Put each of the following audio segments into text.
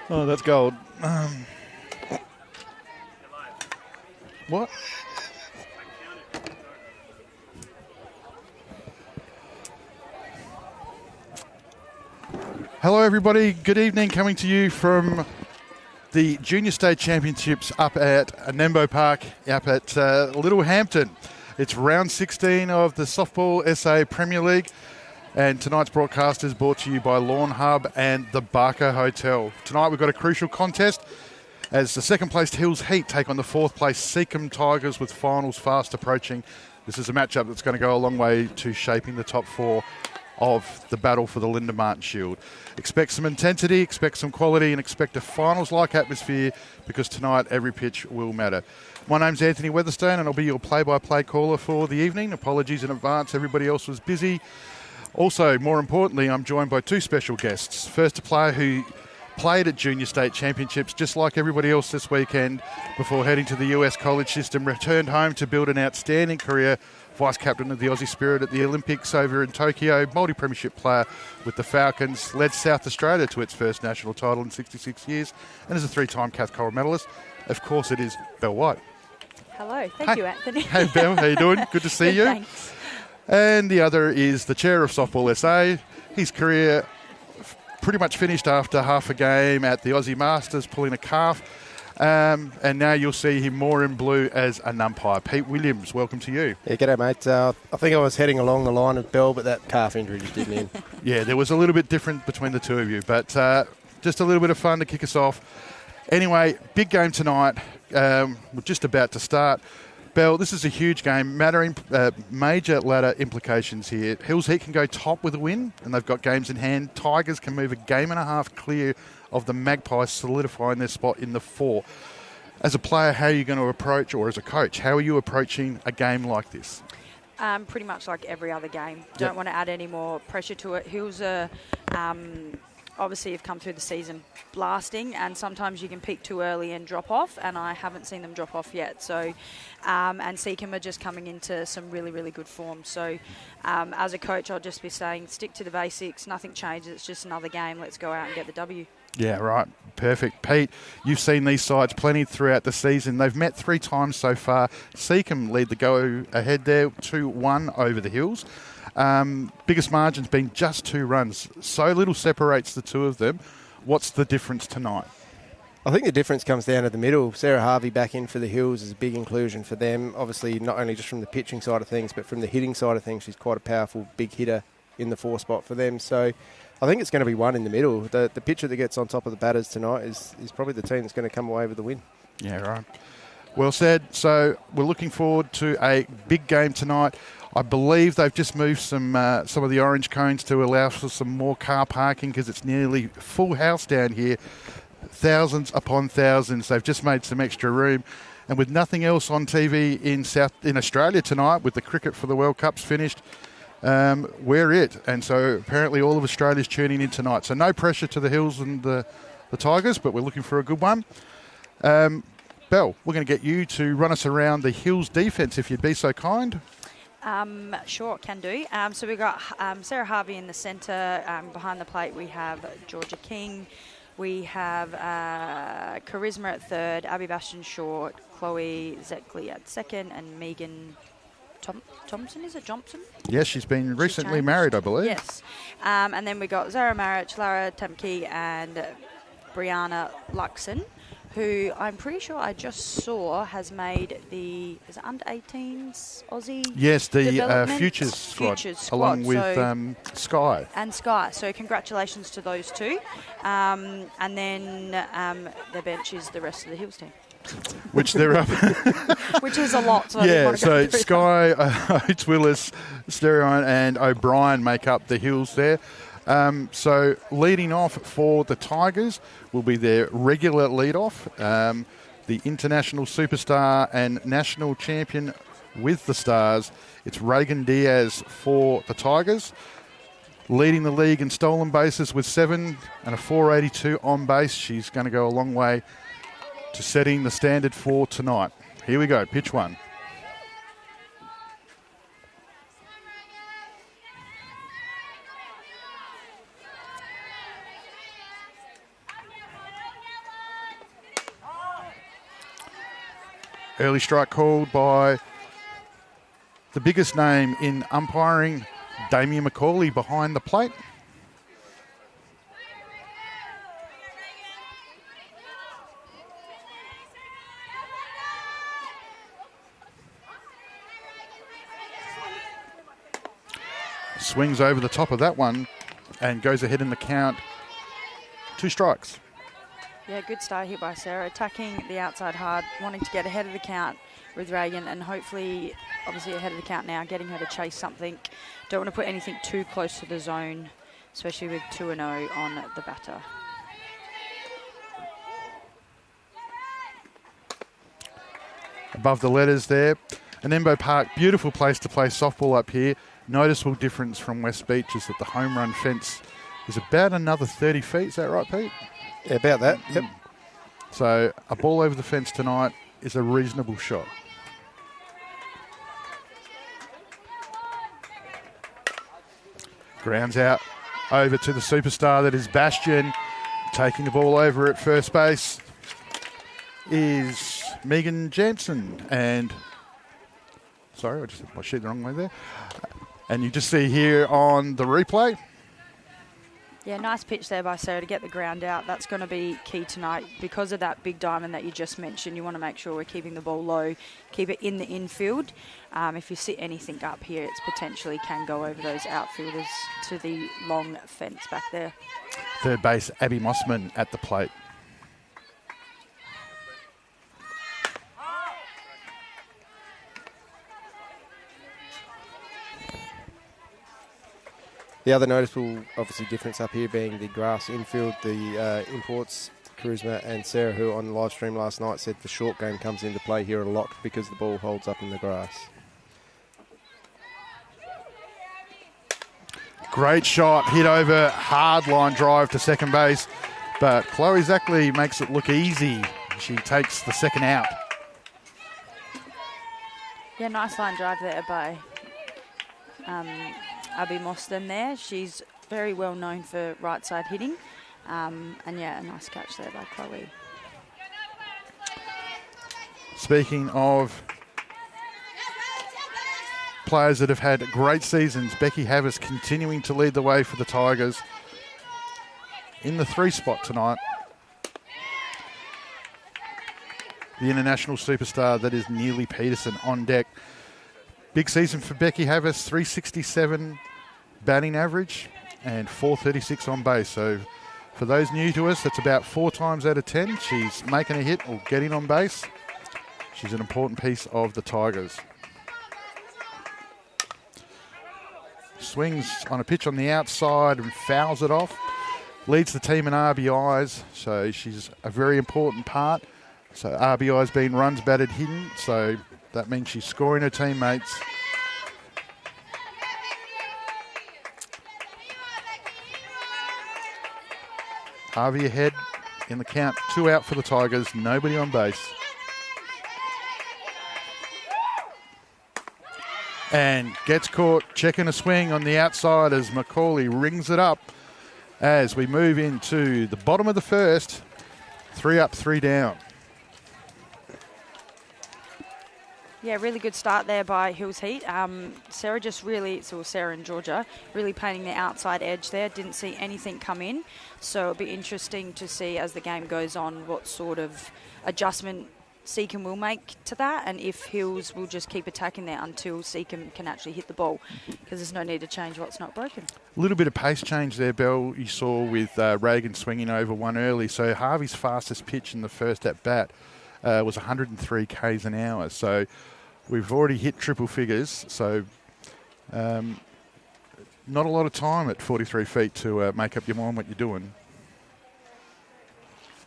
Oh, that's gold. What? Hello, everybody. Good evening. Coming to you from the Junior State Championships up at Nembo Park, up at Little Hampton. It's round 16 of the Softball SA Premier League. And tonight's broadcast is brought to you by Lawn Hub and the Barker Hotel. Tonight we've got a crucial contest as the second-placed Hills Heat take on the fourth-place Seacombe Tigers with finals fast approaching. This is a matchup that's going to go a long way to shaping the top four of the battle for the Linda Martin Shield. Expect some intensity, expect some quality, and expect a finals-like atmosphere because tonight every pitch will matter. My name's Anthony Weatherstone and I'll be your play-by-play caller for the evening. Apologies in advance, everybody else was busy. Also, more importantly, I'm joined by two special guests. First, a player who played at Junior State Championships just like everybody else this weekend before heading to the US college system, returned home to build an outstanding career, vice captain of the Aussie Spirit at the Olympics over in Tokyo, multi-premiership player with the Falcons, led South Australia to its first national title in 66 years, and is a three-time Cath Coral medalist. Of course, it is Belle White. Hello, thank you, Anthony. Hey, Belle, how you doing? Good to see you. Thanks. And the other is the chair of Softball SA. His career pretty much finished after half a game at the Aussie Masters, pulling a calf. And now you'll see him more in blue as an umpire. Pete Williams, welcome to you. Yeah, g'day, mate. I think I was heading along the line of Bell, but that calf injury just did me in. Yeah, there was a little bit different between the two of you, but just a little bit of fun to kick us off. Anyway, big game tonight. We're just about to start. Belle, this is a huge game, major ladder implications here. Hills Heat can go top with a win, and they've got games in hand. Tigers can move a game and a half clear of the Magpies, solidifying their spot in the four. As a player, how are you going to approach, or as a coach, how are you approaching a game like this? Pretty much like every other game. Don't want to add any more pressure to it. Hills are obviously have come through the season blasting, and sometimes you can peak too early and drop off, and I haven't seen them drop off yet. So, and Seacombe are just coming into some really, really good form. So, as a coach, I'll just be saying, stick to the basics. Nothing changes. It's just another game. Let's go out and get the W. Yeah, right. Perfect. Pete, you've seen these sides plenty throughout the season. They've met 3 times so far. Seacombe lead the go-ahead there, 2-1 over the Hills. Biggest margin's been just 2 runs. So little separates the two of them. What's the difference tonight? I think the difference comes down to the middle. Sarah Harvey back in for the Hills is a big inclusion for them. Obviously, not only just from the pitching side of things, but from the hitting side of things, she's quite a powerful big hitter in the 4 spot for them. So I think it's going to be one in the middle. The pitcher that gets on top of the batters tonight is probably the team that's going to come away with the win. Yeah, right. Well said. So we're looking forward to a big game tonight. I believe they've just moved some of the orange cones to allow for some more car parking because it's nearly full house down here. Thousands upon thousands. They've just made some extra room. And with nothing else on TV in Australia tonight, with the cricket for the World Cups finished, we're it. And so apparently all of Australia's tuning in tonight. So no pressure to the Hills and the Tigers, but we're looking for a good one. Belle, we're going to get you to run us around the Hills defence, if you'd be so kind. Sure, can do. So we've got Sarah Harvey in the centre. Behind the plate, we have Georgia King. We have Charisma at third, Abby Bastion short, Chloe Zekley at second, and Megan Thompson, is it Johnson? Yes, she's been recently married, I believe. Yes. And then we got Zara Marich, Lara Tamki, and Brianna Luxon, who I'm pretty sure I just saw has made the under-18s Aussie. Yes, the Futures squad, along with Sky. And Sky. So congratulations to those two. And then the bench is the rest of the Hills team. Which they're up. Which is a lot. So yeah, so Sky, Oates Willis, Sterion and O'Brien make up the Hills there. So leading off for the Tigers will be their regular lead-off, the international superstar and national champion with the Stars. It's Reagan Diaz for the Tigers, leading the league in stolen bases with 7 and a 482 on base. She's going to go a long way to setting the standard for tonight. Here we go, pitch 1. Early strike called by the biggest name in umpiring, Damien McCauley, behind the plate. Swings over the top of that one and goes ahead in the count. 2 strikes. Yeah, good start here by Sarah. Attacking the outside hard, wanting to get ahead of the count with Reagan, and hopefully, obviously ahead of the count now, getting her to chase something. Don't want to put anything too close to the zone, especially with 2-0 on the batter. Above the letters there. Anembo Park, beautiful place to play softball up here. Noticeable difference from West Beach is that the home run fence is about another 30 feet. Is that right, Pete? Yeah, about that. Yep. So a ball over the fence tonight is a reasonable shot. Grounds out over to the superstar that is Bastion. Taking the ball over at first base is Megan Jansen. And sorry, I just had my sheet the wrong way there. And you just see here on the replay. Yeah, nice pitch there by Sarah to get the ground out. That's going to be key tonight because of that big diamond that you just mentioned. You want to make sure we're keeping the ball low, keep it in the infield. If you see anything up here, it's potentially can go over those outfielders to the long fence back there. Third base, Abby Mossman at the plate. The other noticeable, obviously, difference up here being the grass infield. The imports, Charisma and Sarah, who on the live stream last night said the short game comes into play here a lot because the ball holds up in the grass. Great shot, hit over, hard line drive to second base, but Chloe Zackley makes it look easy. She takes the second out. Yeah, nice line drive there by Abby Mostyn there. She's very well known for right side hitting. And yeah, a nice catch there by Chloe. Speaking of players that have had great seasons, Becky Havas continuing to lead the way for the Tigers in the 3 spot tonight. The international superstar that is Neely Peterson on deck. Big season for Becky Havas, 367 batting average and 436 on base. So for those new to us, that's about 4 times out of 10. She's making a hit or getting on base. She's an important piece of the Tigers. Swings on a pitch on the outside and fouls it off. Leads the team in RBIs, so she's a very important part. So RBIs being runs batted hidden, so that means she's scoring her teammates. Harvey ahead in the count, 2 out for the Tigers, nobody on base. And gets caught checking a swing on the outside as Macaulay rings it up as we move into the bottom of the first. 3 up, 3 down. Yeah, really good start there by Hills Heat. Sarah just really, so Sarah and Georgia, really painting the outside edge there. Didn't see anything come in. So it'll be interesting to see as the game goes on what sort of adjustment Seacombe will make to that, and if Hills will just keep attacking there until Seacombe can actually hit the ball, because there's no need to change what's not broken. A little bit of pace change there, Belle, you saw with Reagan swinging over one early. So Harvey's fastest pitch in the first at bat was 103 k's an hour. So we've already hit triple figures. So not a lot of time at 43 feet to make up your mind what you're doing.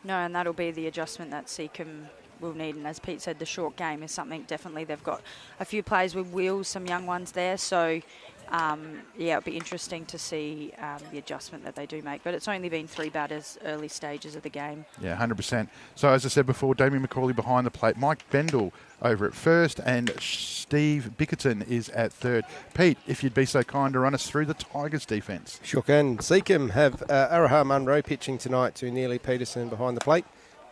No, and that'll be the adjustment that Seacombe will need. And as Pete said, the short game is something definitely. They've got a few players with wheels, some young ones there. So, yeah, it'll be interesting to see the adjustment that they do make. But it's only been 3 batters early stages of the game. Yeah, 100%. So, as I said before, Damien McCauley behind the plate, Mike Bendel over at first, and Steve Bickerton is at third. Pete, if you'd be so kind to run us through the Tigers' defence. Sure can. Seacombe have Araha Munro pitching tonight to Neely Peterson behind the plate.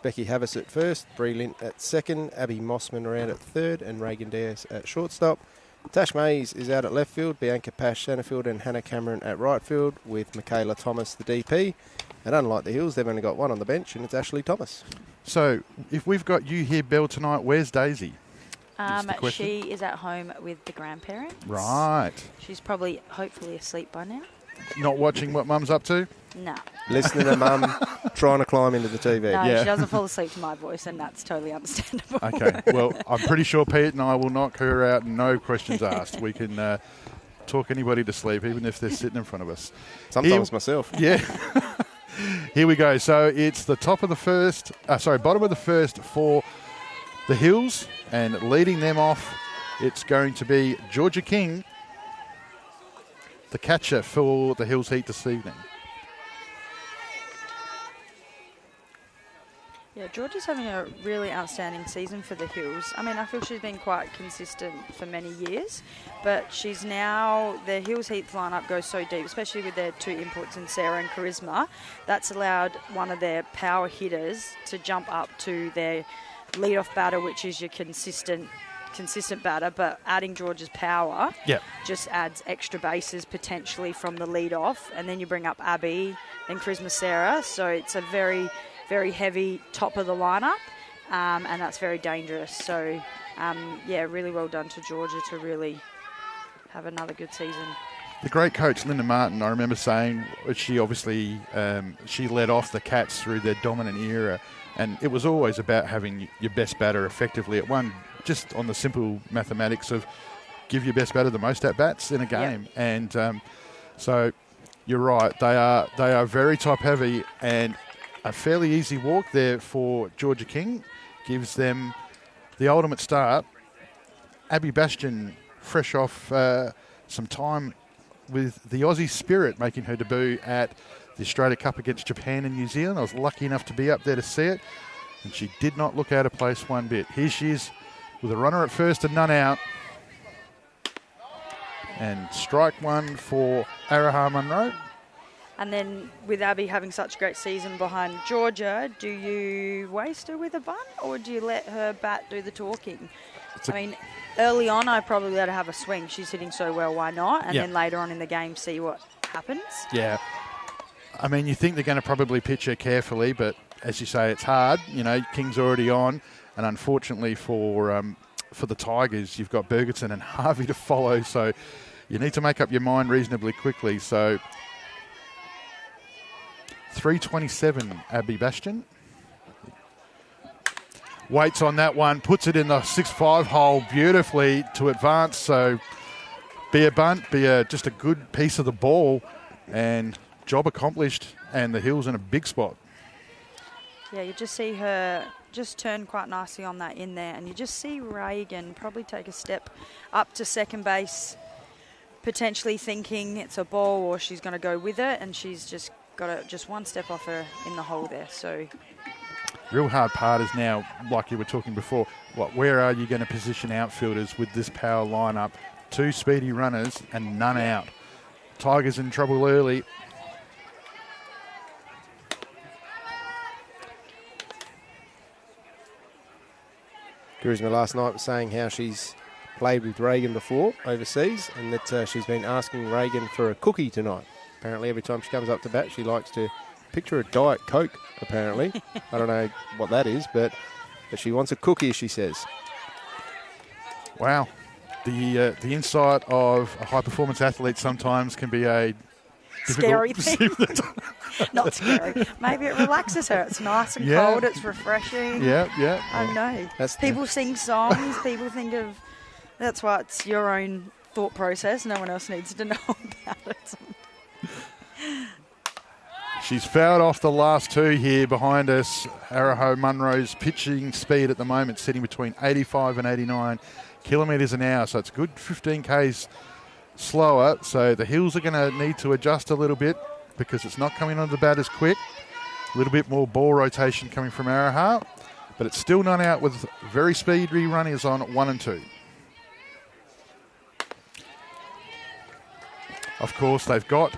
Becky Havas at first, Bree Lint at second, Abby Mossman around at third, and Reagan Diaz at shortstop. Tash Mays is out at left field, Bianca Pash centrefield, and Hannah Cameron at right field, with Michaela Thomas the DP. And unlike the Hills, they've only got one on the bench, and it's Ashley Thomas. So, if we've got you here, Belle, tonight, where's Daisy? She is at home with the grandparents. Right. She's probably, hopefully, asleep by now. Not watching what Mum's up to? No. Listening to Mum trying to climb into the TV. No, she doesn't fall asleep to my voice, and that's totally understandable. Okay. Well, I'm pretty sure Pete and I will knock her out, no questions asked. We can talk anybody to sleep, even if they're sitting in front of us. Sometimes myself. Yeah. Here we go. So it's the bottom of the first for the Hills, and leading them off, it's going to be Georgia King, the catcher for the Hills Heat this evening. Yeah, Georgia's having a really outstanding season for the Hills. I mean, I feel she's been quite consistent for many years, but she's now, the Hills Heat lineup goes so deep, especially with their two imports in Sarah and Charisma. That's allowed one of their power hitters to jump up to their leadoff batter, which is your consistent batter, but adding Georgia's power just adds extra bases potentially from the leadoff, and then you bring up Abby and Charisma Sarah, so it's a very heavy top of the lineup, and that's very dangerous. So, really well done to Georgia to really have another good season. The great coach, Linda Martin, I remember saying she obviously she led off the Cats through their dominant era, and it was always about having your best batter effectively at one, just on the simple mathematics of give your best batter the most at-bats in a game. Yep. And so you're right, they are very top-heavy, and a fairly easy walk there for Georgia King gives them the ultimate start. Abby Bastion, fresh off some time with the Aussie Spirit, making her debut at the Australia Cup against Japan and New Zealand. I was lucky enough to be up there to see it, and she did not look out of place one bit. Here she is with a runner at first and none out. And strike one for Araha Munro. And then with Abby having such a great season behind Georgia, do you waste her with a bunt, or do you let her bat do the talking? I mean, early on, I probably let her have a swing. She's hitting so well, why not? And then later on in the game, see what happens. Yeah. I mean, you think they're going to probably pitch her carefully, but as you say, it's hard. You know, King's already on, and unfortunately for the Tigers, you've got Bergerson and Harvey to follow, so you need to make up your mind reasonably quickly. So 327, Abby Bastion. Waits on that one, puts it in the 6-5 hole beautifully to advance. So be a bunt, just a good piece of the ball, and job accomplished, and the Hills in a big spot. Yeah, you just see her just turn quite nicely on that in there, and you just see Reagan probably take a step up to second base, potentially thinking it's a ball or she's going to go with it, and she's just got just one step off her in the hole there. So real hard part is now, like you were talking before, where are you going to position outfielders with this power lineup? Two speedy runners and none out. Tigers in trouble early. Charisma last night was saying how she's played with Reagan before overseas, and that she's been asking Reagan for a cookie tonight. Apparently every time she comes up to bat, she likes to picture a Diet Coke, apparently. I don't know what that is, but she wants a cookie, she says. Wow. The insight of a high-performance athlete sometimes can be a scary thing. Not scary. Maybe it relaxes her. It's nice and cold. It's refreshing. Yeah. I know. People sing songs. People think of... That's why it's your own thought process. No one else needs to know about it. She's fouled off the last two here behind us. Araho Munro's pitching speed at the moment sitting between 85 and 89 kilometres an hour. So it's a good 15 Ks slower. So the Hills are going to need to adjust a little bit because it's not coming on the bat as quick. A little bit more ball rotation coming from Araha. But it's still not out with very speedy runners on 1 and 2. Of course, they've got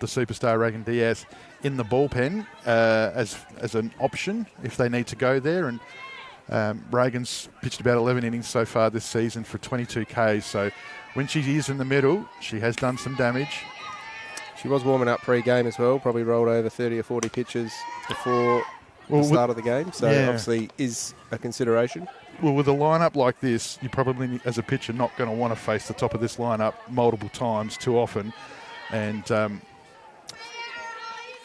the superstar Reagan Diaz in the bullpen as an option if they need to go there. And Reagan's pitched about 11 innings so far this season for 22 Ks. So when she is in the middle, she has done some damage. She was warming up pre-game as well, probably rolled over 30 or 40 pitches before the start of the game. So obviously is a consideration. Well, with a lineup like this, you probably, as a pitcher, not going to want to face the top of this lineup multiple times too often. And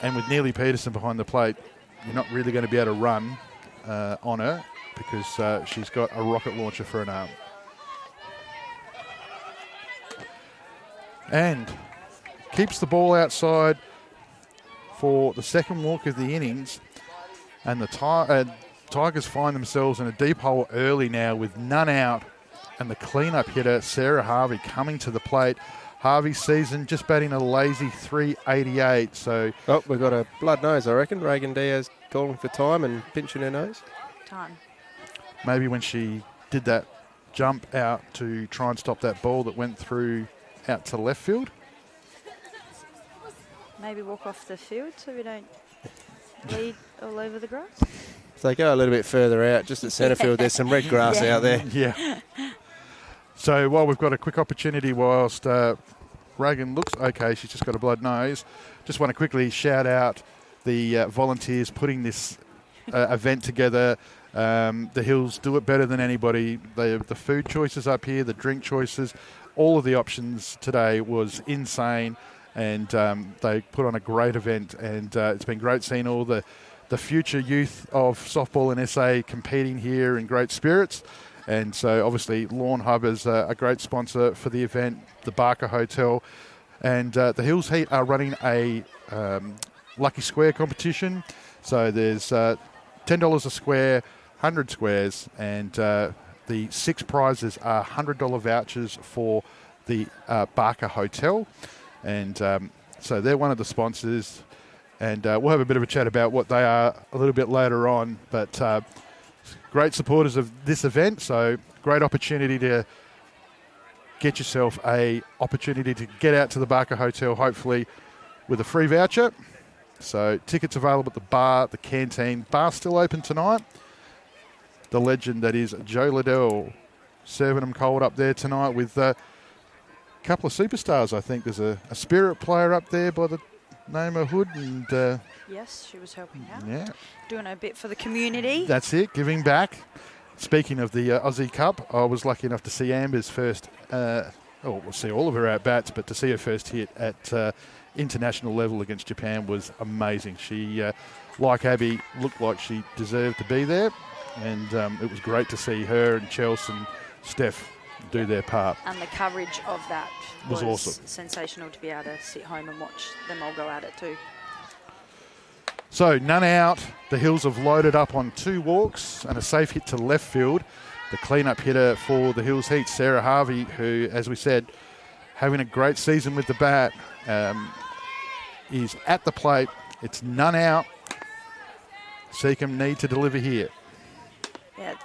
with Neely Peterson behind the plate, you're not really going to be able to run on her because she's got a rocket launcher for an arm. And keeps the ball outside for the second walk of the innings. And the Tigers find themselves in a deep hole early now with none out. And the cleanup hitter, Sarah Harvey, coming to the plate. Harvey's season just batting a lazy 388. So we've got a blood nose, I reckon. Reagan Diaz calling for time and pinching her nose. Time. Maybe when she did that jump out to try and stop that ball that went through out to left field. Maybe walk off the field so we don't bleed all over the grass. If they go a little bit further out, just at centre field, there's some red grass out there. Yeah. So while we've got a quick opportunity whilst Reagan looks okay, she's just got a blood nose, just want to quickly shout out the volunteers putting this event together. The Hills do it better than anybody. The food choices up here, the drink choices, all of the options today was insane. And they put on a great event, and it's been great seeing all the future youth of softball in SA competing here in great spirits. And so obviously Lawn Hub is a great sponsor for the event, the Barker Hotel. And the Hills Heat are running a Lucky Square competition. So there's $10 a square, 100 squares, and the 6 prizes are $100 vouchers for the Barker Hotel. And so they're one of the sponsors, and we'll have a bit of a chat about what they are a little bit later on. But great supporters of this event, so great opportunity to get yourself a opportunity to get out to the Barker Hotel, hopefully with a free voucher. So tickets available at the bar, the canteen. Bar still open tonight. The legend that is Joe Liddell serving them cold up there tonight with couple of superstars. I think there's a Spirit player up there by the name of Hood, and yes, she was helping out. Yeah, doing a bit for the community. That's it, giving back. Speaking of the Aussie Cup, I was lucky enough to see Amber's first. We'll see all of her at bats, but to see her first hit at international level against Japan was amazing. She, like Abby, looked like she deserved to be there, and it was great to see her and Chelsea and Steph do their part. And the coverage of that was awesome. Sensational to be able to sit home and watch them all go at it too. So none out. The Hills have loaded up on 2 walks and a safe hit to left field. The clean-up hitter for the Hills Heat, Sarah Harvey, who, as we said, having a great season with the bat, is at the plate. It's none out. Seacombe need to deliver here. Yeah.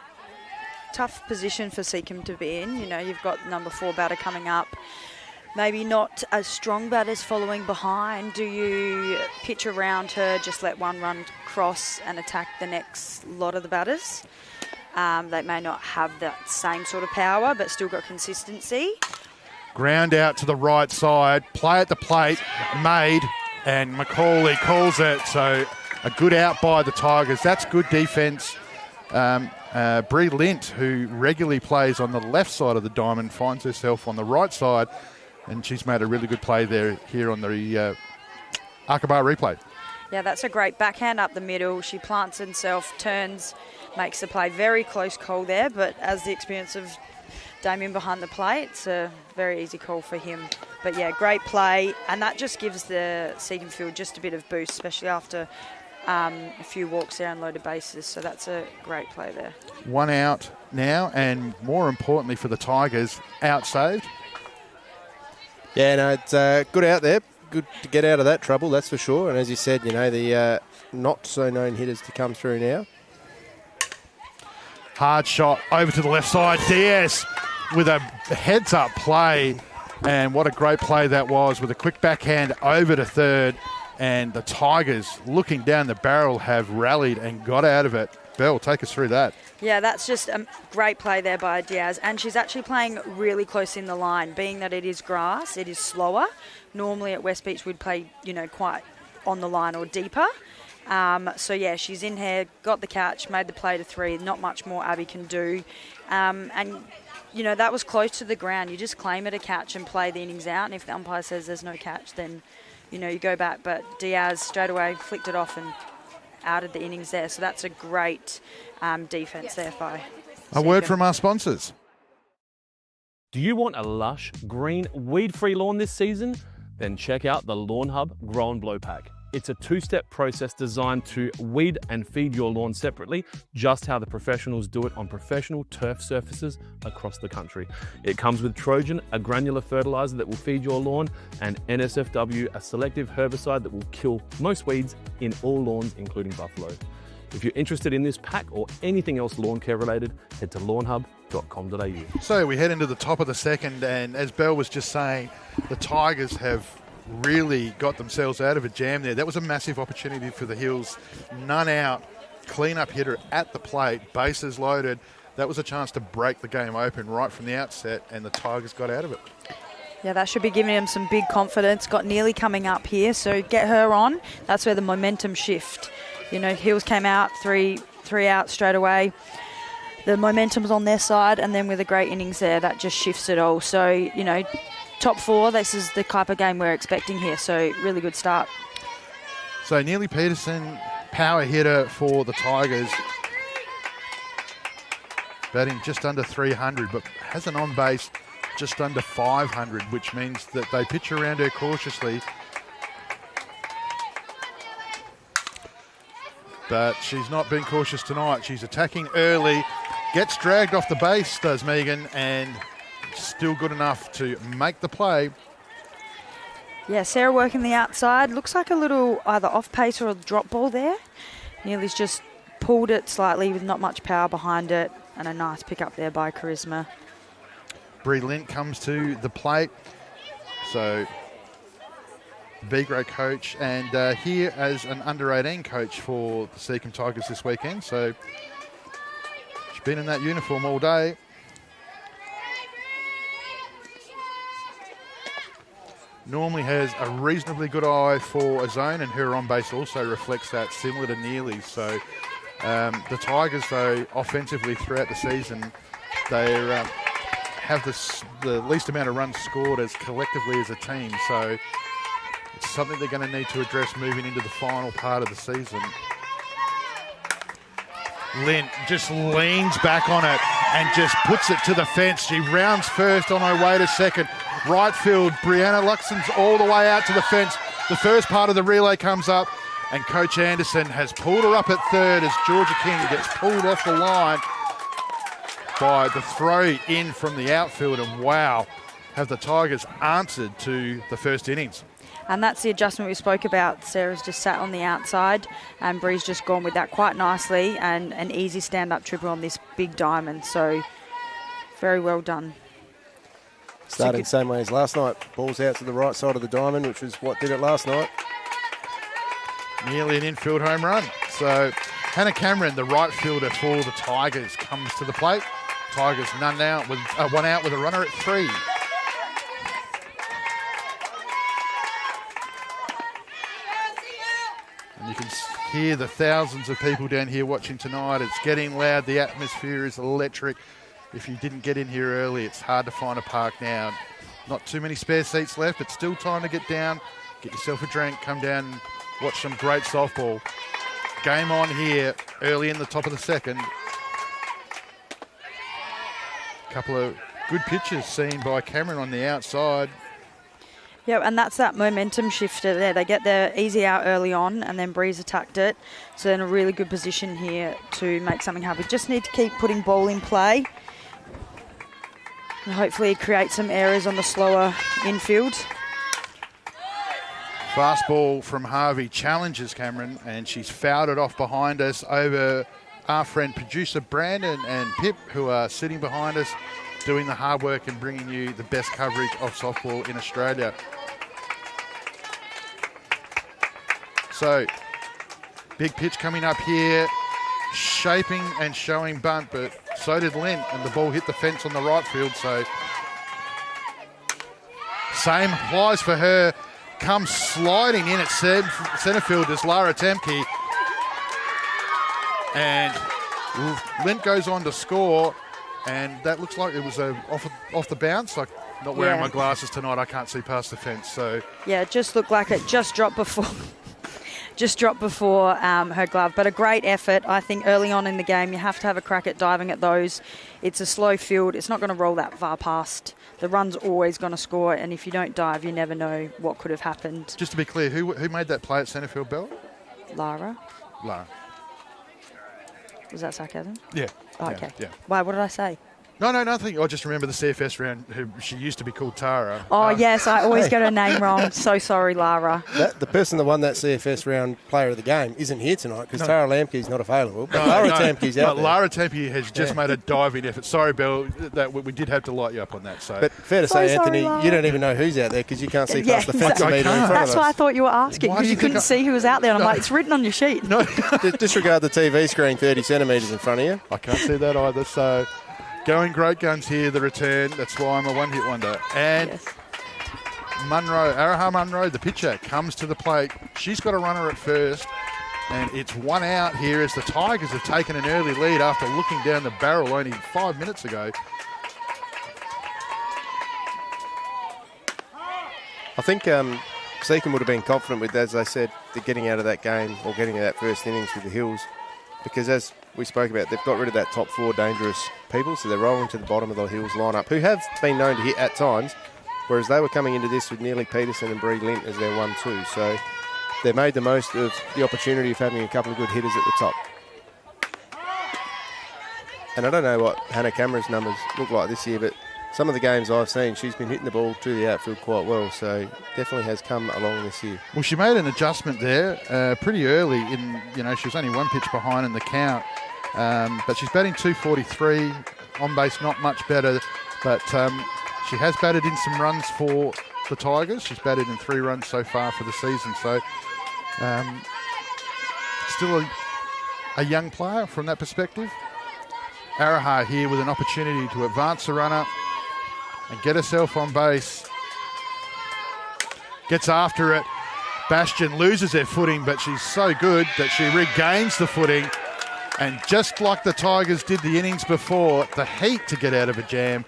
Tough position for Seacombe to be in. You know, you've got number 4 batter coming up. Maybe not as strong batters following behind. Do you pitch around her, just let one run cross and attack the next lot of the batters? They may not have that same sort of power, but still got consistency. Ground out to the right side. Play at the plate. Made. And Macaulay calls it. So a good out by the Tigers. That's good defence. Bree Lint, who regularly plays on the left side of the diamond, finds herself on the right side, and she's made a really good play there here on the Arkabar replay. Yeah, that's a great backhand up the middle. She plants herself, turns, makes the play. Very close call there, but as the experience of Damien behind the plate, it's a very easy call for him. But yeah, great play, and that just gives the Seacombe field just a bit of boost, especially after a few walks there on loaded bases. So that's a great play there. 1 out now, and more importantly for the Tigers, out saved. Yeah, no, it's good out there. Good to get out of that trouble, that's for sure. And as you said, you know, the not-so-known hitters to come through now. Hard shot over to the left side. Diaz with a heads-up play. And what a great play that was with a quick backhand over to third. And the Tigers, looking down the barrel, have rallied and got out of it. Belle, take us through that. Yeah, that's just a great play there by Diaz. And she's actually playing really close in the line. Being that it is grass, it is slower. Normally at West Beach we'd play, quite on the line or deeper. So, yeah, she's in here, got the catch, made the play to 3. Not much more Abby can do. And, that was close to the ground. You just claim it a catch and play the innings out. And if the umpire says there's no catch, then, you go back. But Diaz straight away flicked it off and outed the innings there. So that's a great defence there by A word from our sponsors. Do you want a lush, green, weed-free lawn this season? Then check out the Lawn Hub Grow and Blow Pack. It's a 2-step process designed to weed and feed your lawn separately, just how the professionals do it on professional turf surfaces across the country. It comes with Trojan, a granular fertilizer that will feed your lawn, and NSFW, a selective herbicide that will kill most weeds in all lawns, including buffalo. If you're interested in this pack or anything else lawn care related, head to lawnhub.com.au. So we head into the top of the second, and as Belle was just saying, the Tigers have really got themselves out of a jam there. That was a massive opportunity for the Hills. None out, clean-up hitter at the plate, bases loaded. That was a chance to break the game open right from the outset, and the Tigers got out of it. Yeah, that should be giving him some big confidence. Got Neely coming up here, so get her on. That's where the momentum shift. Hills came out, three out straight away. The momentum's on their side, and then with a great innings there, that just shifts it all. So, top 4, this is the type of game we're expecting here, so really good start. So Neely Peterson, power hitter for the Tigers, batting just under 300, but has an on-base just under 500, which means that they pitch around her cautiously. But she's not been cautious tonight. She's attacking early, gets dragged off the base, does Megan, and still good enough to make the play. Yeah, Sarah working the outside. Looks like a little either off pace or a drop ball there. Neely's just pulled it slightly with not much power behind it, and a nice pick up there by Charisma. Bree Lint comes to the plate. So B-grade coach, and here as an under-18 coach for the Seacombe Tigers this weekend. So she's been in that uniform all day. Normally has a reasonably good eye for a zone, and her on-base also reflects that, similar to Neely's. So the Tigers, though, offensively throughout the season, they have the least amount of runs scored as collectively as a team. So it's something they're going to need to address moving into the final part of the season. Lint just leans back on it and just puts it to the fence. She rounds first on her way to second. Right field, Brianna Luxon's all the way out to the fence. The first part of the relay comes up, and Coach Anderson has pulled her up at third as Georgia King gets pulled off the line by the throw in from the outfield. And wow, have the Tigers answered to the first innings. And that's the adjustment we spoke about. Sarah's just sat on the outside, and Bree's just gone with that quite nicely, and an easy stand-up triple on this big diamond. So very well done. Started the same way as last night. Ball's out to the right side of the diamond, which was what did it last night. Nearly an infield home run. So Hannah Cameron, the right fielder for the Tigers, comes to the plate. Tigers one out with a runner at 3. And you can hear the thousands of people down here watching tonight. It's getting loud. The atmosphere is electric. If you didn't get in here early, it's hard to find a park now. Not too many spare seats left. It's still time to get down, get yourself a drink, come down and watch some great softball. Game on here early in the top of the second. Couple of good pitches seen by Cameron on the outside. Yeah, and that's that momentum shifter there. They get their easy out early on, and then Breeze attacked it. So they're in a really good position here to make something happen. Just need to keep putting ball in play. And hopefully create some errors on the slower infield. Fastball from Harvey challenges Cameron, and she's fouled it off behind us over our friend producer Brandon and Pip, who are sitting behind us doing the hard work and bringing you the best coverage of softball in Australia. So, big pitch coming up here. Shaping and showing bunt, but so did Lynn, and the ball hit the fence on the right field. So, same applies for her. Comes sliding in at centre field is Lara Temke. And Lint goes on to score, and that looks like it was off the bounce. I'm not wearing my glasses tonight. I can't see past the fence. So yeah, it just looked like it just dropped before. Her glove. But a great effort. I think early on in the game, you have to have a crack at diving at those. It's a slow field. It's not going to roll that far past. The run's always going to score, and if you don't dive, you never know what could have happened. Just to be clear, who made that play at centre field, Bell? Lara. Was that sarcasm? Yeah. Oh, okay. Yeah. Why? What did I say? No, nothing. I just remember the CFS round, she used to be called Tara. Oh, yes, I always get her name wrong. So sorry, Lara. The person that won that CFS round player of the game isn't here tonight because Tara Lamke's not available. But Lara Temke's out there. Lara Temke has just made a diving effort. Sorry, Belle, that we did have to light you up on that. So. But fair to say, sorry, Anthony, you don't even know who's out there because you can't see past the fence exactly. meter in front of us. That's why I thought you were asking, because you couldn't see who was out there. And I'm like, it's written on your sheet. No. Disregard the TV screen 30 centimetres in front of you. I can't see that either. So going great guns here, the return. That's why I'm a one-hit wonder. And Yes. Araha Munro, the pitcher, comes to the plate. She's got a runner at first. And it's one out here as the Tigers have taken an early lead after looking down the barrel only 5 minutes ago. I think Seacon would have been confident with, as I said, the getting out of that game or getting out of that first innings with the Hills, because as we spoke about, they've got rid of that top four dangerous people, so they're rolling to the bottom of the Hills lineup, who have been known to hit at times, whereas they were coming into this with Neely Peterson and Bree Lint as their 1-2. So they made the most of the opportunity of having a couple of good hitters at the top. And I don't know what Hannah Cameron's numbers look like this year, but some of the games I've seen, she's been hitting the ball to the outfield quite well, so definitely has come along this year. Well, she made an adjustment there pretty early in, she was only one pitch behind in the count, but she's batting 243, on base not much better, but she has batted in some runs for the Tigers. She's batted in 3 runs so far for the season, so still a young player from that perspective. Araha here with an opportunity to advance the runner and get herself on base. Gets after it. Bastion loses her footing, but she's so good that she regains the footing. And just like the Tigers did the innings before, the heat to get out of a jam,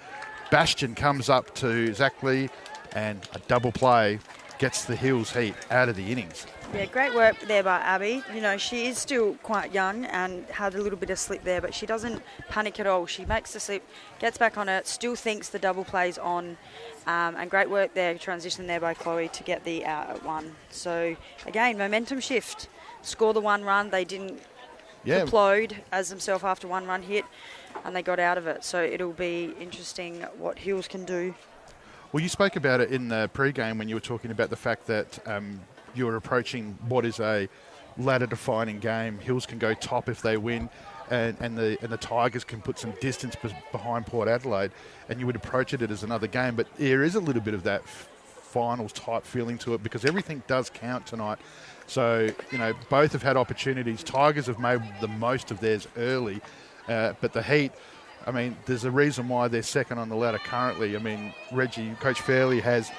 Bastion comes up to Zach Lee and a double play gets the Hills heat out of the innings. Yeah, great work there by Abby. She is still quite young and had a little bit of slip there, but she doesn't panic at all. She makes the slip, gets back on it, still thinks the double play's on, and great work there, transition there by Chloe to get the out at 1. So, again, momentum shift. Score the 1 run. They didn't implode as themselves after 1 run hit, and they got out of it. So it'll be interesting what Hills can do. Well, you spoke about it in the pre-game when you were talking about the fact that you're approaching what is a ladder-defining game. Hills can go top if they win, and the Tigers can put some distance behind Port Adelaide, and you would approach it as another game. But there is a little bit of that finals-type feeling to it because everything does count tonight. So, both have had opportunities. Tigers have made the most of theirs early, but the Heat, there's a reason why they're second on the ladder currently. Coach Fairley has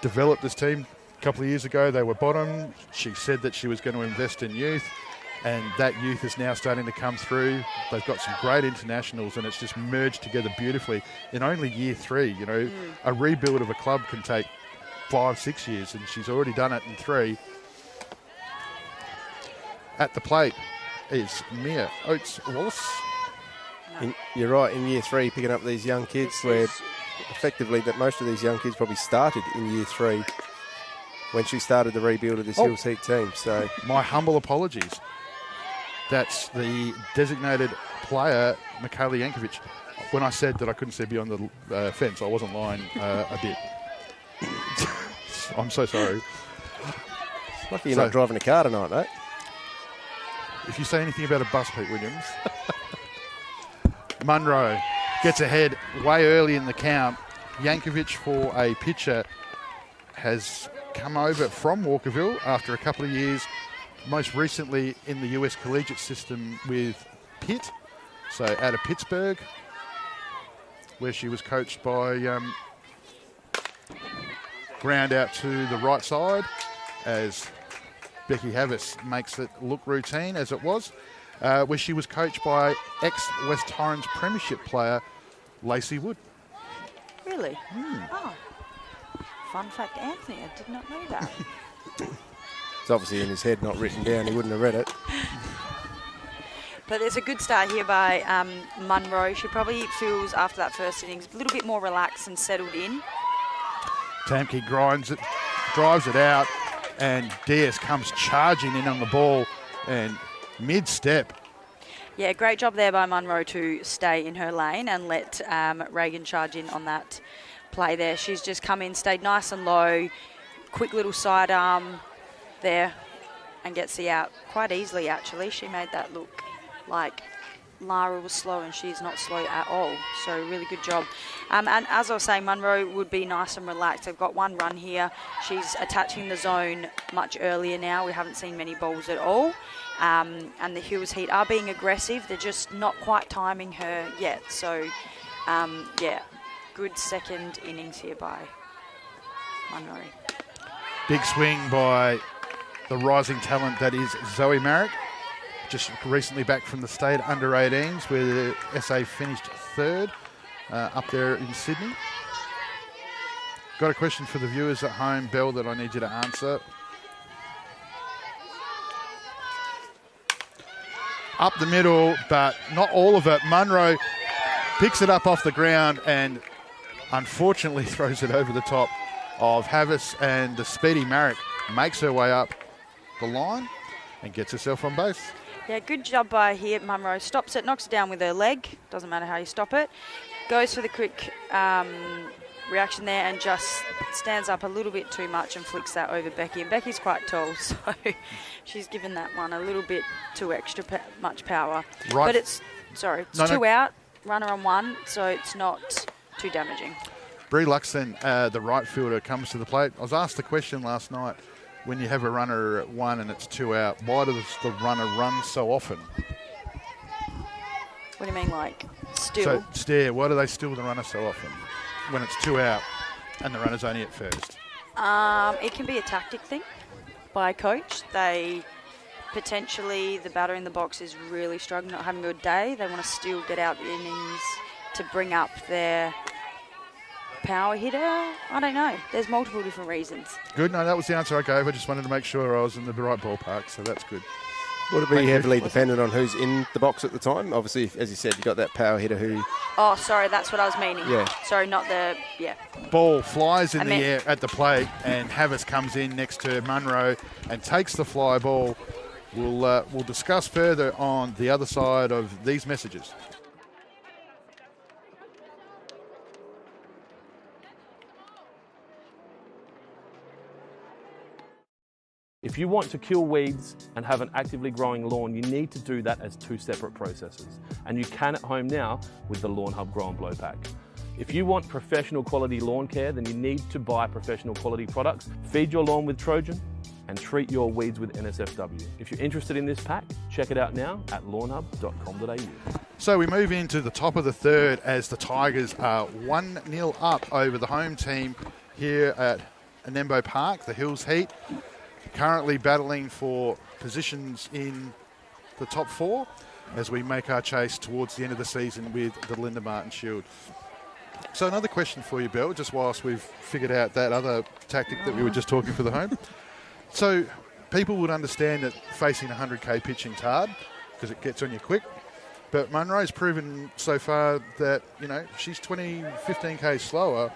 developed this team. A couple of years ago, they were bottom. She said that she was going to invest in youth, and that youth is now starting to come through. They've got some great internationals, and it's just merged together beautifully in only year 3. A rebuild of a club can take 5-6 years, and she's already done it in 3. At the plate is Mia Oates-Wallace. You're right, in year 3, picking up these young kids where effectively that most of these young kids probably started in year 3 when she started the rebuild of this Hills Heat team. So my humble apologies. That's the designated player, Michaela Yankovic. When I said that I couldn't see beyond the fence, I wasn't lying a bit. I'm so sorry. Lucky you're not driving a car tonight, mate. If you say anything about a bus, Pete Williams. Munro gets ahead way early in the count. Yankovic, for a pitcher, has come over from Walkerville after a couple of years most recently in the US collegiate system with Pitt, so out of Pittsburgh, where she was coached by ground out to the right side as Becky Havis makes it look routine, as it was, where she was coached by ex-West Torrens premiership player Lacey Wood. Really? Oh. Fun fact, Anthony, I did not know that. It's obviously in his head, not written down. He wouldn't have read it. But there's a good start here by Munro. She probably feels after that first innings a little bit more relaxed and settled in. Tamke drives it out, and Diaz comes charging in on the ball and mid-step. Yeah, great job there by Munro to stay in her lane and let Reagan charge in on that play there. She's just come in, stayed nice and low, quick little side arm there and gets the out quite easily, actually. She made that look like Lara was slow, and she's not slow at all. So really good job. And as I was saying, Munro would be nice and relaxed. They've got one run here. She's attaching the zone much earlier now. We haven't seen many balls at all. And the Hills Heat are being aggressive. They're just not quite timing her yet. So, yeah, good second innings here by Munro. Big swing by the rising talent that is Zoe Marrick. Just recently back from the state under-18s, where the SA finished third up there in Sydney. Got a question for the viewers at home, Belle, that I need you to answer. Up the middle, but not all of it. Munro picks it up off the ground and unfortunately throws it over the top of Havis, and the speedy Marrick makes her way up the line and gets herself on base. Yeah, good job by here, Munro. Stops it, knocks it down with her leg. Doesn't matter how you stop it. Goes for the quick reaction there and just stands up a little bit too much and flicks that over Becky. And Becky's quite tall, so she's given that one a little bit too much power. Right. But it's two out, runner on one, so it's not too damaging. Brie Luxon, the right fielder, comes to the plate. I was asked the question last night, when you have a runner at one and it's two out, why does the runner run so often? What do you mean, like still? Why do they still the runner so often when it's two out and the runner's only at first? It can be a tactic thing by a coach. They potentially, the batter in the box is really struggling, not having a good day. They want to still get out the innings to bring up their power hitter. I don't know. There's multiple different reasons. Good. No, that was the answer I gave. I just wanted to make sure I was in the right ballpark, so that's good. Would it be heavily dependent on who's in the box at the time? Obviously, as you said, you got that power hitter who... Oh, sorry, that's what I was meaning. Yeah. Sorry, not the... Yeah. Ball flies in the air at the plate, and Havis comes in next to Munro and takes the fly ball. We'll discuss further on the other side of these messages. If you want to kill weeds and have an actively growing lawn, you need to do that as two separate processes. And you can at home now with the Lawn Hub Grow and Blow Pack. If you want professional quality lawn care, then you need to buy professional quality products, feed your lawn with Trojan, and treat your weeds with NSFW. If you're interested in this pack, check it out now at lawnhub.com.au. So we move into the top of the third as the Tigers are 1-0 up over the home team here at Anembo Park, the Hills Heat. Currently battling for positions in the top four as we make our chase towards the end of the season with the Linda Martin Shield. So another question for you, Belle, just whilst we've figured out that other tactic that we were just talking for the home. So people would understand that facing 100k pitching's hard because it gets on you quick. But Munro's proven so far that, you know, she's 15k slower,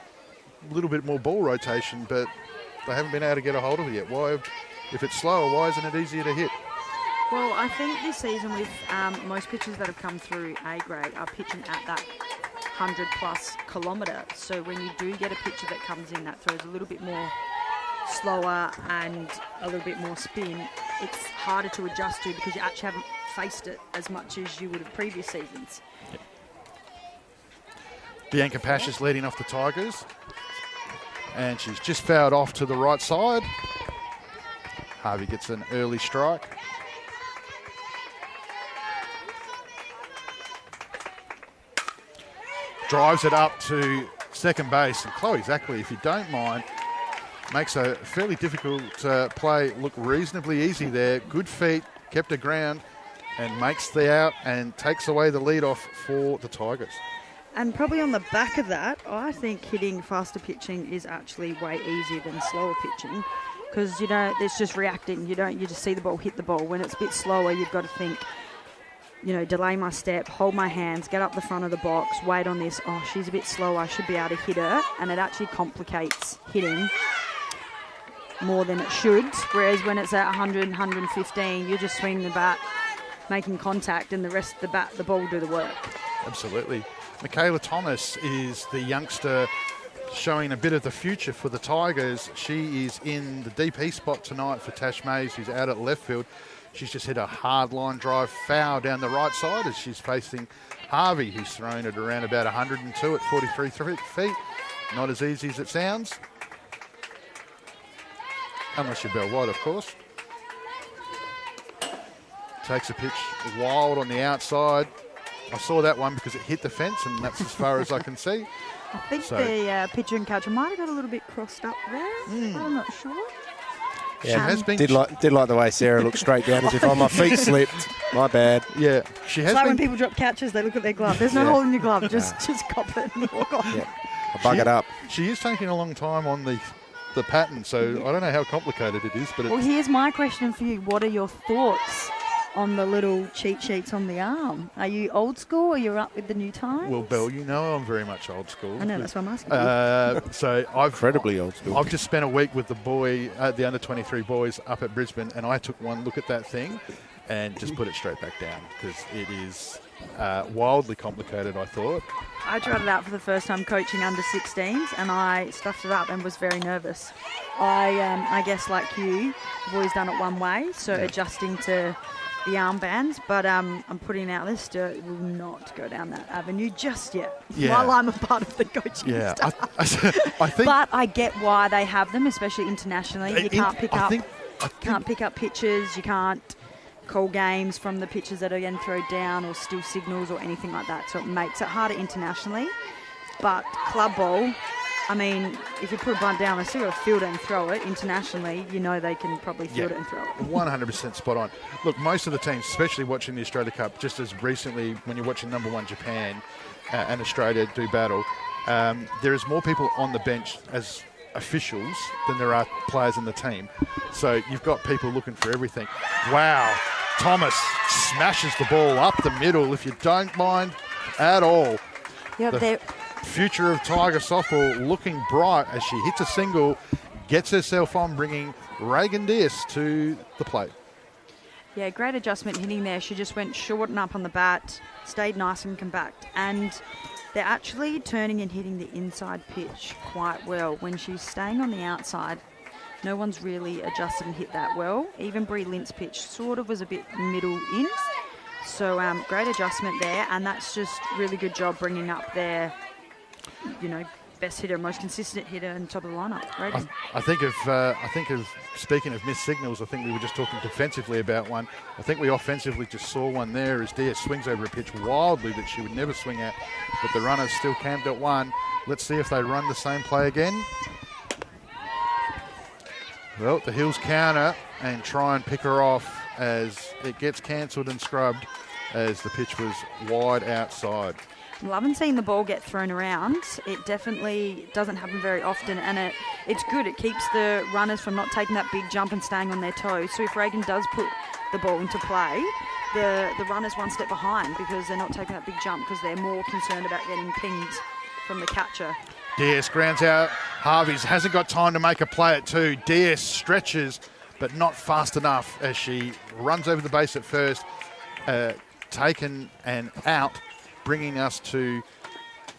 a little bit more ball rotation, but they haven't been able to get a hold of it yet. Why, if it's slower, why isn't it easier to hit? Well, I think this season with most pitchers that have come through A grade are pitching at that 100 plus kilometre. So when you do get a pitcher that comes in that throws a little bit more slower and a little bit more spin, it's harder to adjust to because you actually haven't faced it as much as you would have previous seasons. Yep. Bianca Pasha's leading off the Tigers. And she's just fouled off to the right side. Harvey gets an early strike. drives it up to second base. And Chloe Zackley, if you don't mind, makes a fairly difficult play look reasonably easy there. Good feet, kept her ground, and makes the out and takes away the lead off for the Tigers. And probably on the back of that, I think hitting faster pitching is actually way easier than slower pitching, because it's just reacting. You just see the ball, hit the ball. When it's a bit slower, you've got to think, delay my step, hold my hands, get up the front of the box, wait on this. Oh, she's a bit slow, I should be able to hit her. And it actually complicates hitting more than it should. Whereas when it's at 100, 115, you just swing the bat, making contact, and the rest of the ball will do the work. Absolutely. Michaela Thomas is the youngster showing a bit of the future for the Tigers. She is in the DP spot tonight for Tash Mays, who's out at left field. She's just hit a hard line drive foul down the right side as she's facing Harvey, who's thrown it around about 102 at 43 feet. Not as easy as it sounds. Unless you're Bell White, of course. Takes a pitch wild on the outside. I saw that one because it hit the fence, and that's as far as I can see. I think the pitcher and catcher might have got a little bit crossed up there. I'm not sure. Yeah, has been. Did like the way Sarah looked straight down as if my feet slipped. My bad. Yeah, she has. It's like when people drop catches, they look at their glove. There's no hole in your glove. Just cop it and walk on. Yeah. I bug it up. She is taking a long time on the pattern, so I don't know how complicated it is. But well, here's my question for you. What are your thoughts on the little cheat sheets on the arm? Are you old school or you're up with the new times? Well, Belle, I'm very much old school. I know, that's what I'm asking. So I've incredibly old school. I've just spent a week with the under-23 boys up at Brisbane, and I took one look at that thing and just put it straight back down because it is wildly complicated, I thought. I tried it out for the first time coaching under 16s, and I stuffed it up and was very nervous. I guess like you, I've always done it one way, so adjusting to the armbands, but I'm putting out this will not go down that avenue just yet while I'm a part of the coaching staff. I think, but I get why they have them, especially internationally. You can't pick up pitches, you can't call games from the pitches that are getting thrown down or still signals or anything like that, so it makes it harder internationally. But club ball, I mean, if you put a bunt down, they still got to field it and throw it. Internationally, they can probably field it and throw it. 100% spot on. Look, most of the teams, especially watching the Australia Cup, just as recently when you're watching number one Japan and Australia do battle, there is more people on the bench as officials than there are players in the team. So you've got people looking for everything. Wow. Thomas smashes the ball up the middle, if you don't mind at all. Yeah, the future of Tiger softball looking bright as she hits a single, gets herself on, bringing Reagan Diaz to the plate. Yeah, great adjustment hitting there. She just went short and up on the bat, stayed nice and compact, and they're actually turning and hitting the inside pitch quite well. When she's staying on the outside, no one's really adjusted and hit that well. Even Bree Lint's pitch sort of was a bit middle in. So great adjustment there, and that's just really good job bringing up their, best hitter, most consistent hitter and top of the lineup. I think of speaking of missed signals, I think we were just talking defensively about one. I think we offensively just saw one there as Diaz swings over a pitch wildly that she would never swing at, but the runners still camped at one. Let's see if they run the same play again. Well, the Hills counter and try and pick her off as it gets cancelled and scrubbed as the pitch was wide outside. Well, I haven't seen the ball get thrown around. It definitely doesn't happen very often, and it's good. It keeps the runners from not taking that big jump and staying on their toes. So if Reagan does put the ball into play, the runner's one step behind because they're not taking that big jump because they're more concerned about getting pinged from the catcher. Diaz grounds out. Harvey's hasn't got time to make a play at two. Diaz stretches, but not fast enough as she runs over the base at first, taken and out, bringing us to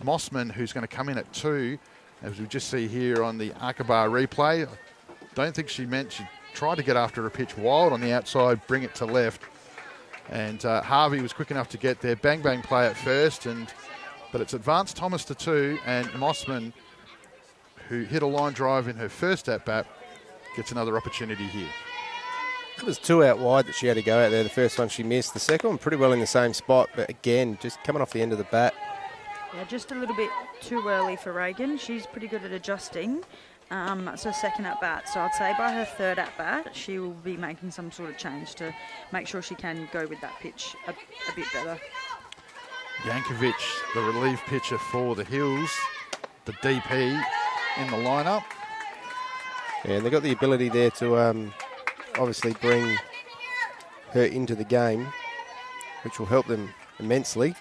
Mossman, who's going to come in at two, as we just see here on the Aqaba replay. I don't think she tried to get after a pitch wild on the outside, bring it to left. And Harvey was quick enough to get there. Bang, bang play at first, but it's advanced Thomas to two, and Mossman, who hit a line drive in her first at-bat, gets another opportunity here. It was two out wide that she had to go out there. The first one she missed. The second one pretty well in the same spot, but again, just coming off the end of the bat. Yeah, just a little bit too early for Reagan. She's pretty good at adjusting. It's her second at bat, so I'd say by her third at bat, she will be making some sort of change to make sure she can go with that pitch a bit better. Yankovic, the relief pitcher for the Hills, the DP in the lineup. Yeah, and they've got the ability there to obviously bring her into the game, which will help them immensely.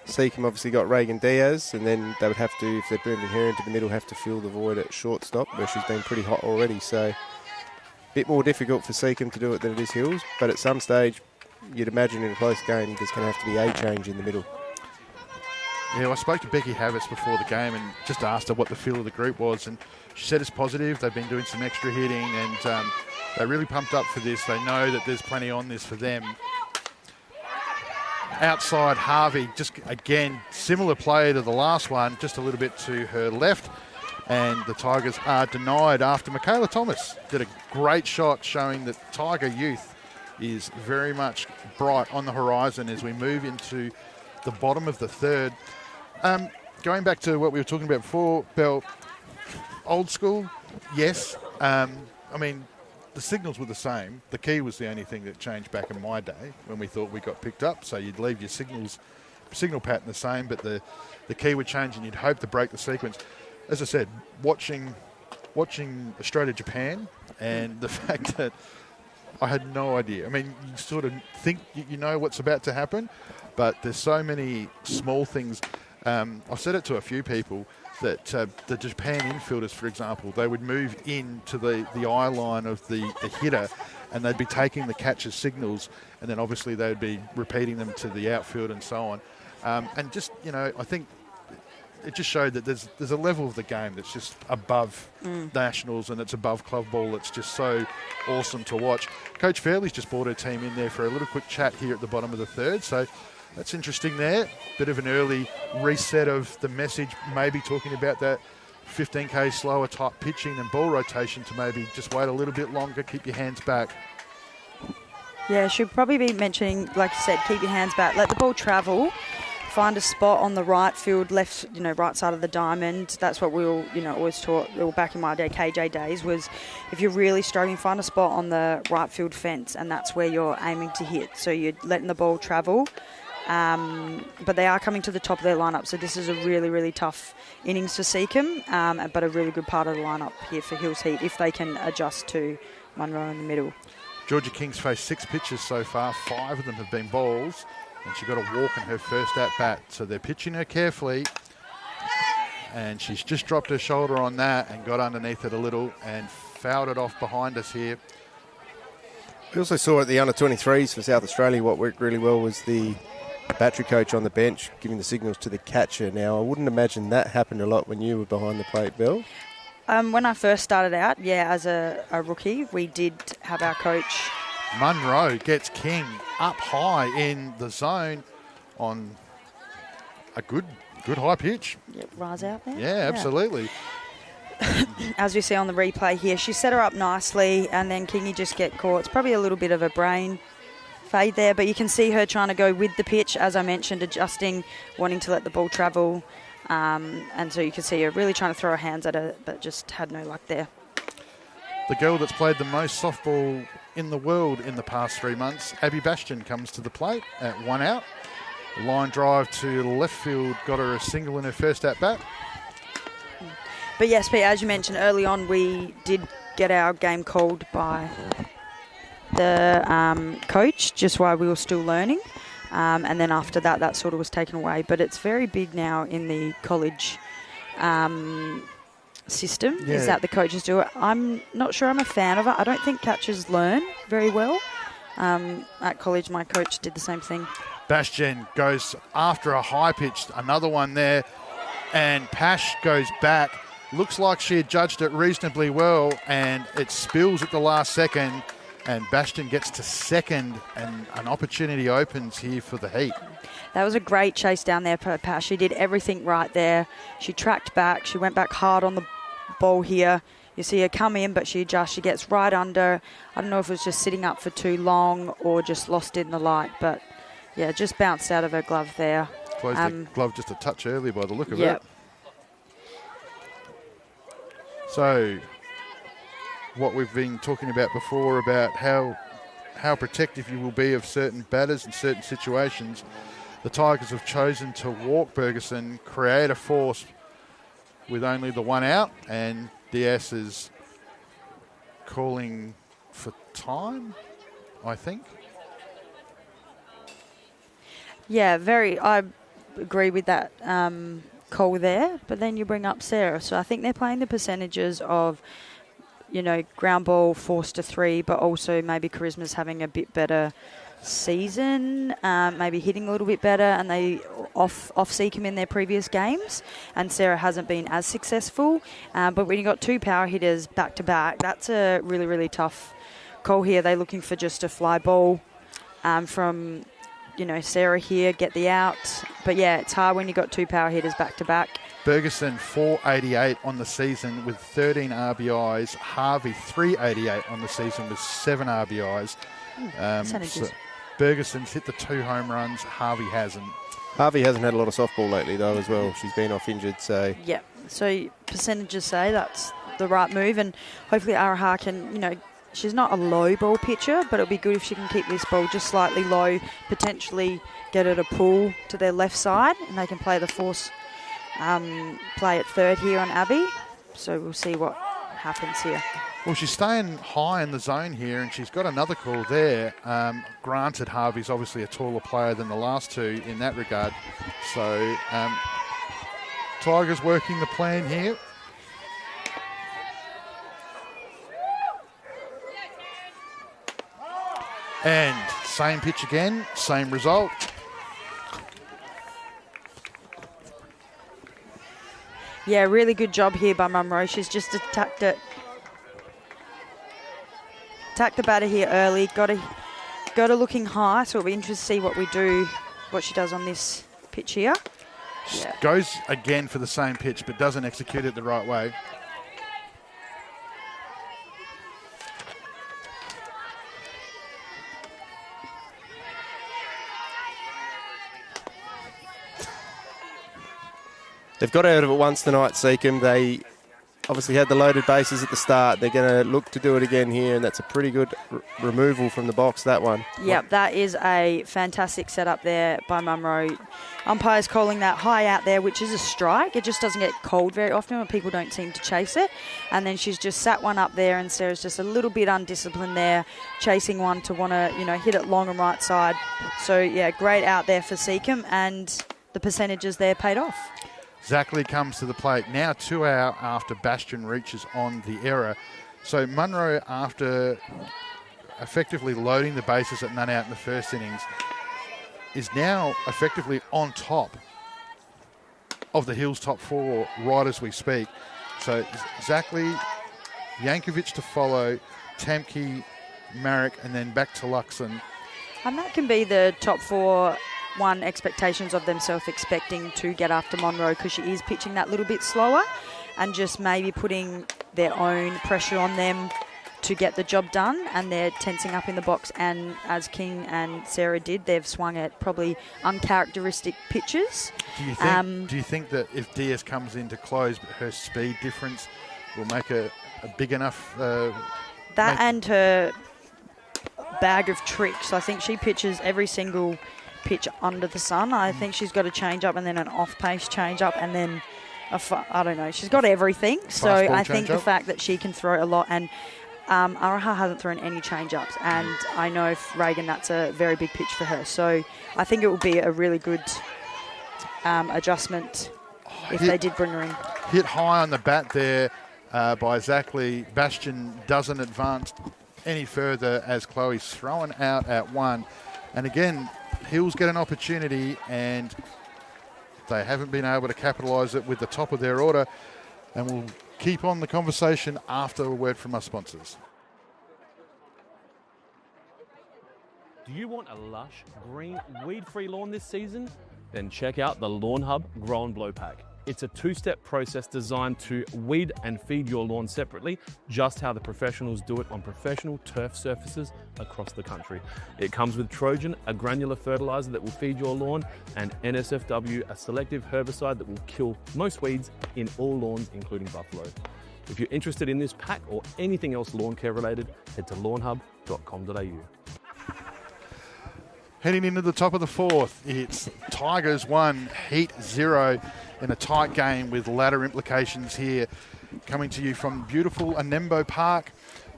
Seacombe obviously got Reagan Diaz, and then they would have to, if they're moving her into the middle, have to fill the void at shortstop, where she's been pretty hot already. So a bit more difficult for Seacombe to do it than it is Hills, but at some stage, you'd imagine in a close game, there's going to have to be a change in the middle. Yeah, well, I spoke to Becky Havertz before the game and just asked her what the feel of the group was, and she said it's positive. They've been doing some extra hitting, and they're really pumped up for this. They know that there's plenty on this for them. Outside, Harvey, just again, similar play to the last one, just a little bit to her left, and the Tigers are denied after Michaela Thomas did a great shot showing that Tiger youth is very much bright on the horizon as we move into the bottom of the third. Going back to what we were talking about before, Belle, old school, yes. I mean, the signals were the same. The key was the only thing that changed back in my day when we thought we got picked up. So you'd leave your signal pattern the same, but the key would change and you'd hope to break the sequence. As I said, watching Australia-Japan and the fact that I had no idea. I mean, you sort of think you know what's about to happen, but there's so many small things. I've said it to a few people that the Japan infielders, for example, they would move into the eye line of the hitter and they'd be taking the catcher's signals, and then obviously they'd be repeating them to the outfield and so on. And just, you know, I think it just showed that there's a level of the game that's just above nationals, and it's above club ball. It's just so awesome to watch. Coach Fairley's just brought her team in there for a little quick chat here at the bottom of the third, so that's interesting there. Bit of an early reset of the message, maybe talking about that 15k slower type pitching and ball rotation to maybe just wait a little bit longer, keep your hands back. Yeah, should probably be mentioning, like you said, keep your hands back, let the ball travel, find a spot on the right field, left, right side of the diamond. That's what we all, always taught, back in my day, KJ days, was if you're really struggling, find a spot on the right field fence, and that's where you're aiming to hit. So you're letting the ball travel. But they are coming to the top of their lineup, so this is a really, really tough innings for Seacombe, but a really good part of the lineup here for Hills Heat if they can adjust to Munro in the middle. Georgia King's faced 6 pitches so far, 5 of them have been balls, and she got a walk in her first at-bat, so they're pitching her carefully, and she's just dropped her shoulder on that and got underneath it a little and fouled it off behind us here. We also saw at the under-23s for South Australia what worked really well was the battery coach on the bench giving the signals to the catcher. Now, I wouldn't imagine that happened a lot when you were behind the plate, Bill. When I first started out, as a rookie, we did have our coach. Munro gets King up high in the zone on a good high pitch. Yep, rise out there. Yeah, absolutely. As we see on the replay here, she set her up nicely and then Kingy just get caught. It's probably a little bit of a brain fade there, but you can see her trying to go with the pitch, as I mentioned, adjusting, wanting to let the ball travel. And so you can see her really trying to throw her hands at it, but just had no luck there. The girl that's played the most softball in the world in the past 3 months, Abby Bastian, comes to the plate at 1 out. Line drive to left field, got her a single in her first at-bat. But yes, Pete, as you mentioned early on, we did get our game called by the coach, just while we were still learning. And then after that, that sort of was taken away. But it's very big now in the college system, is that the coaches do it. I'm not sure I'm a fan of it. I don't think catchers learn very well. At college, my coach did the same thing. Bastian goes after a high pitch, another one there, and Pash goes back. Looks like she had judged it reasonably well, and it spills at the last second, and Bastian gets to second, and an opportunity opens here for the Heat. That was a great chase down there for Pash. She did everything right there. She tracked back. She went back hard on the ball here. You see her come in, but she gets right under. I don't know if it was just sitting up for too long or just lost in the light, but Yeah, just bounced out of her glove there. Closed the glove just a touch early by the look of Yep. it. So, what we've been talking about before about how protective you will be of certain batters in certain situations, the Tigers have chosen to walk Bergeson, create a force with only the one out, and Diaz is calling for time, I think. Yeah, I agree with that call there. But then you bring up Sarah. So I think they're playing the percentages of, ground ball forced to 3, but also maybe Charisma's having a bit better season, maybe hitting a little bit better, and they off-seek him in their previous games, and Sarah hasn't been as successful. But when you got 2 power hitters back-to-back, that's a really, really tough call here. They're looking for just a fly ball from, Sarah here, get the out. But, yeah, it's hard when you got 2 power hitters back-to-back. Bergeson 488 on the season with 13 RBIs. Harvey 388 on the season with 7 RBIs. Percentages. So Bergeson's hit the 2 home runs. Harvey hasn't. Harvey hasn't had a lot of softball lately, though, as well. She's been off injured, so... Yeah, so percentages say that's the right move, and hopefully Araha can, she's not a low ball pitcher, but it'll be good if she can keep this ball just slightly low, potentially get her to pull to their left side, and they can play the force play at third here on Abby. So we'll see what happens here. Well, she's staying high in the zone here, and she's got another call there. Granted, Harvey's obviously a taller player than the last 2 in that regard. So, Tigers working the plan here. And same pitch again, same result. Yeah, really good job here by Munro. She's just attacked it. Attacked the batter here early. Got her looking high, so it'll be interesting to see what she does on this pitch here. Yeah. Goes again for the same pitch, but doesn't execute it the right way. They've got out of it once tonight, Seacombe. They obviously had the loaded bases at the start. They're going to look to do it again here, and that's a pretty good removal from the box, that one. Yep, that is a fantastic setup there by Munro. Umpire's calling that high out there, which is a strike. It just doesn't get called very often when people don't seem to chase it. And then she's just sat one up there, and Sarah's just a little bit undisciplined there, chasing one to want to, hit it long and right side. So, yeah, great out there for Seacombe, and the percentages there paid off. Zackley comes to the plate now 2 out after Bastion reaches on the error. So Munro, after effectively loading the bases at none out in the first innings, is now effectively on top of the Hills top 4 right as we speak. So Zackley, Yankovic to follow, Tamke, Marek, and then back to Luxon. And that can be the top 4 expectations of themselves expecting to get after Munro, because she is pitching that little bit slower, and just maybe putting their own pressure on them to get the job done, and they're tensing up in the box. And as King and Sarah did, they've swung at probably uncharacteristic pitches. Do you think that if Diaz comes in to close, but her speed difference will make a big enough... and her bag of tricks. I think she pitches every single pitch under the sun. I think she's got a change up, and then an off-pace change up, and then I don't know. She's got everything. So I think the fact that she can throw a lot, and Araha hasn't thrown any change-ups, and I know Reagan, that's a very big pitch for her. So I think it will be a really good adjustment if they did bring her in. Hit high on the bat there by Zackley. Bastion doesn't advance any further as Chloe's thrown out at 1. And again, Hills get an opportunity, and they haven't been able to capitalise it with the top of their order. And we'll keep on the conversation after a word from our sponsors. Do you want a lush, green, weed-free lawn this season? Then check out the Lawn Hub Grow and Blow Pack. It's a two-step process designed to weed and feed your lawn separately, just how the professionals do it on professional turf surfaces across the country. It comes with Trojan, a granular fertilizer that will feed your lawn, and NSFW, a selective herbicide that will kill most weeds in all lawns, including buffalo. If you're interested in this pack or anything else lawn care related, head to lawnhub.com.au. Heading into the top of the fourth, it's Tigers 1, Heat 0 in a tight game with ladder implications here. Coming to you from beautiful Anembo Park.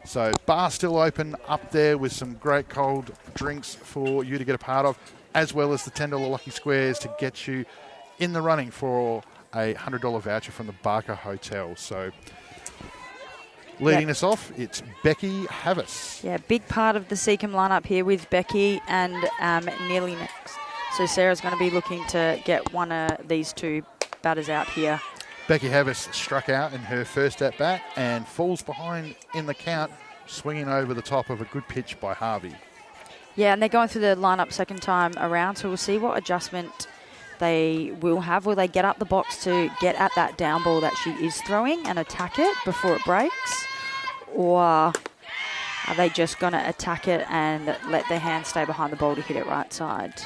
So bar still open up there with some great cold drinks for you to get a part of, as well as the $10 lucky squares to get you in the running for a $100 voucher from the Barker Hotel. So leading us off, it's Becky Havis. Yeah, big part of the Seacombe lineup here with Becky and Nearly next. So Sarah's going to be looking to get one of these two batters out here. Becky Havis struck out in her first at bat and falls behind in the count, swinging over the top of a good pitch by Harvey. Yeah, and they're going through the lineup second time around, so we'll see what adjustment they will have. Will they get up the box to get at that down ball that she is throwing and attack it before it breaks? Or are they just going to attack it and let their hand stay behind the ball to hit it right side?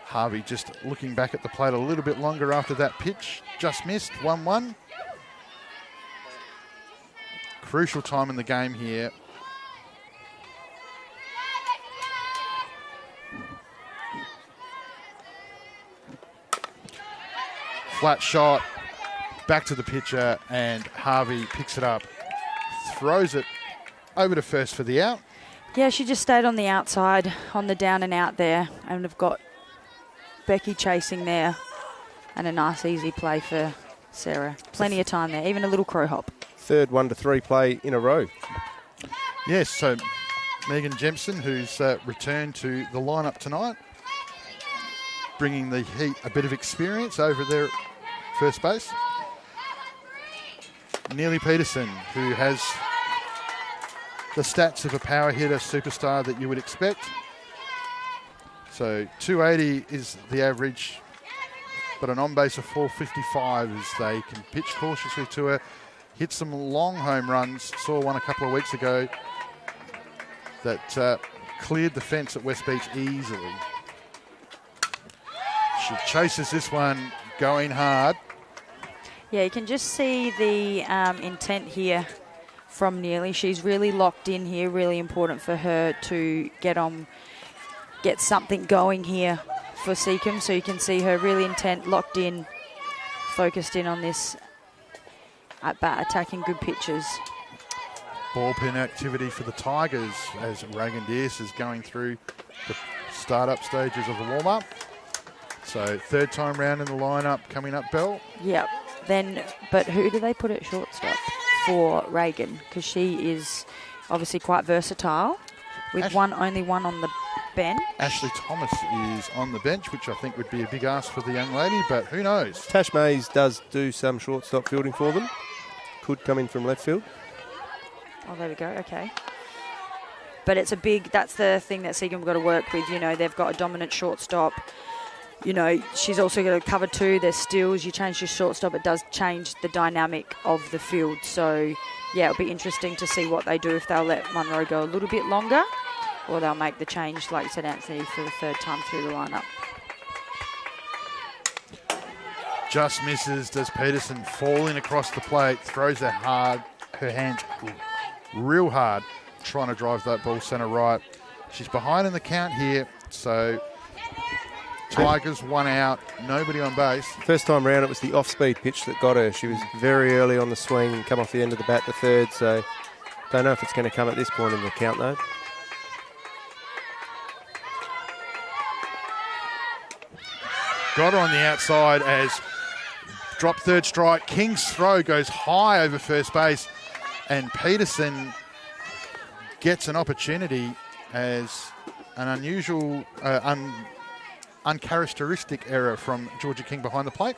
Harvey just looking back at the plate a little bit longer after that pitch. Just missed, 1-1. Crucial time in the game here. Flat shot, back to the pitcher, and Harvey picks it up, throws it over to first for the out. Yeah, she just stayed on the outside, on the down and out there, and have got Becky chasing there, and a nice easy play for Sarah. Plenty of time there, even a little crow hop. Third 1-3 play in a row. Yes, so Megan Jempson, who's returned to the lineup tonight, bringing the Heat a bit of experience over there at first base. Neely Peterson, who has the stats of a power hitter superstar that you would expect. So 280 is the average, but an on-base of 455 as they can pitch cautiously to her. Hit some long home runs. Saw one a couple of weeks ago that cleared the fence at West Beach easily. She chases this one, going hard. Yeah, you can just see the intent here from Neely. She's really locked in here, really important for her to get something going here for Seacombe. So you can see her really intent, locked in, focused in on this at bat, attacking good pitches. Ballpin activity for the Tigers as Reagan Dearce is going through the start-up stages of the warm-up. So third time round in the lineup coming up, Bell. Yep. But who do they put at shortstop for Reagan? Because she is obviously quite versatile with only one on the bench. Ashley Thomas is on the bench, which I think would be a big ask for the young lady, but who knows? Tash Mays does do some shortstop fielding for them. Could come in from left field. Oh, there we go. Okay. But it's that's the thing that Seacombe got to work with. You know, they've got a dominant shortstop. You know, she's also got to cover two. There's steals. You change your shortstop, it does change the dynamic of the field. So, yeah, it'll be interesting to see what they do, if they'll let Munro go a little bit longer or they'll make the change, like you said, Anthony, for the third time through the lineup. Just misses. Does Peterson falling across the plate, throws her hands real hard, trying to drive that ball centre right. She's behind in the count here, so Tigers one out, nobody on base. First time round, it was the off-speed pitch that got her. She was very early on the swing and come off the end of the bat, the third, so don't know if it's going to come at this point in the count, though. Got her on the outside as drop third strike. King's throw goes high over first base, and Peterson gets an opportunity as an unusual, uncharacteristic error from Georgia King behind the plate.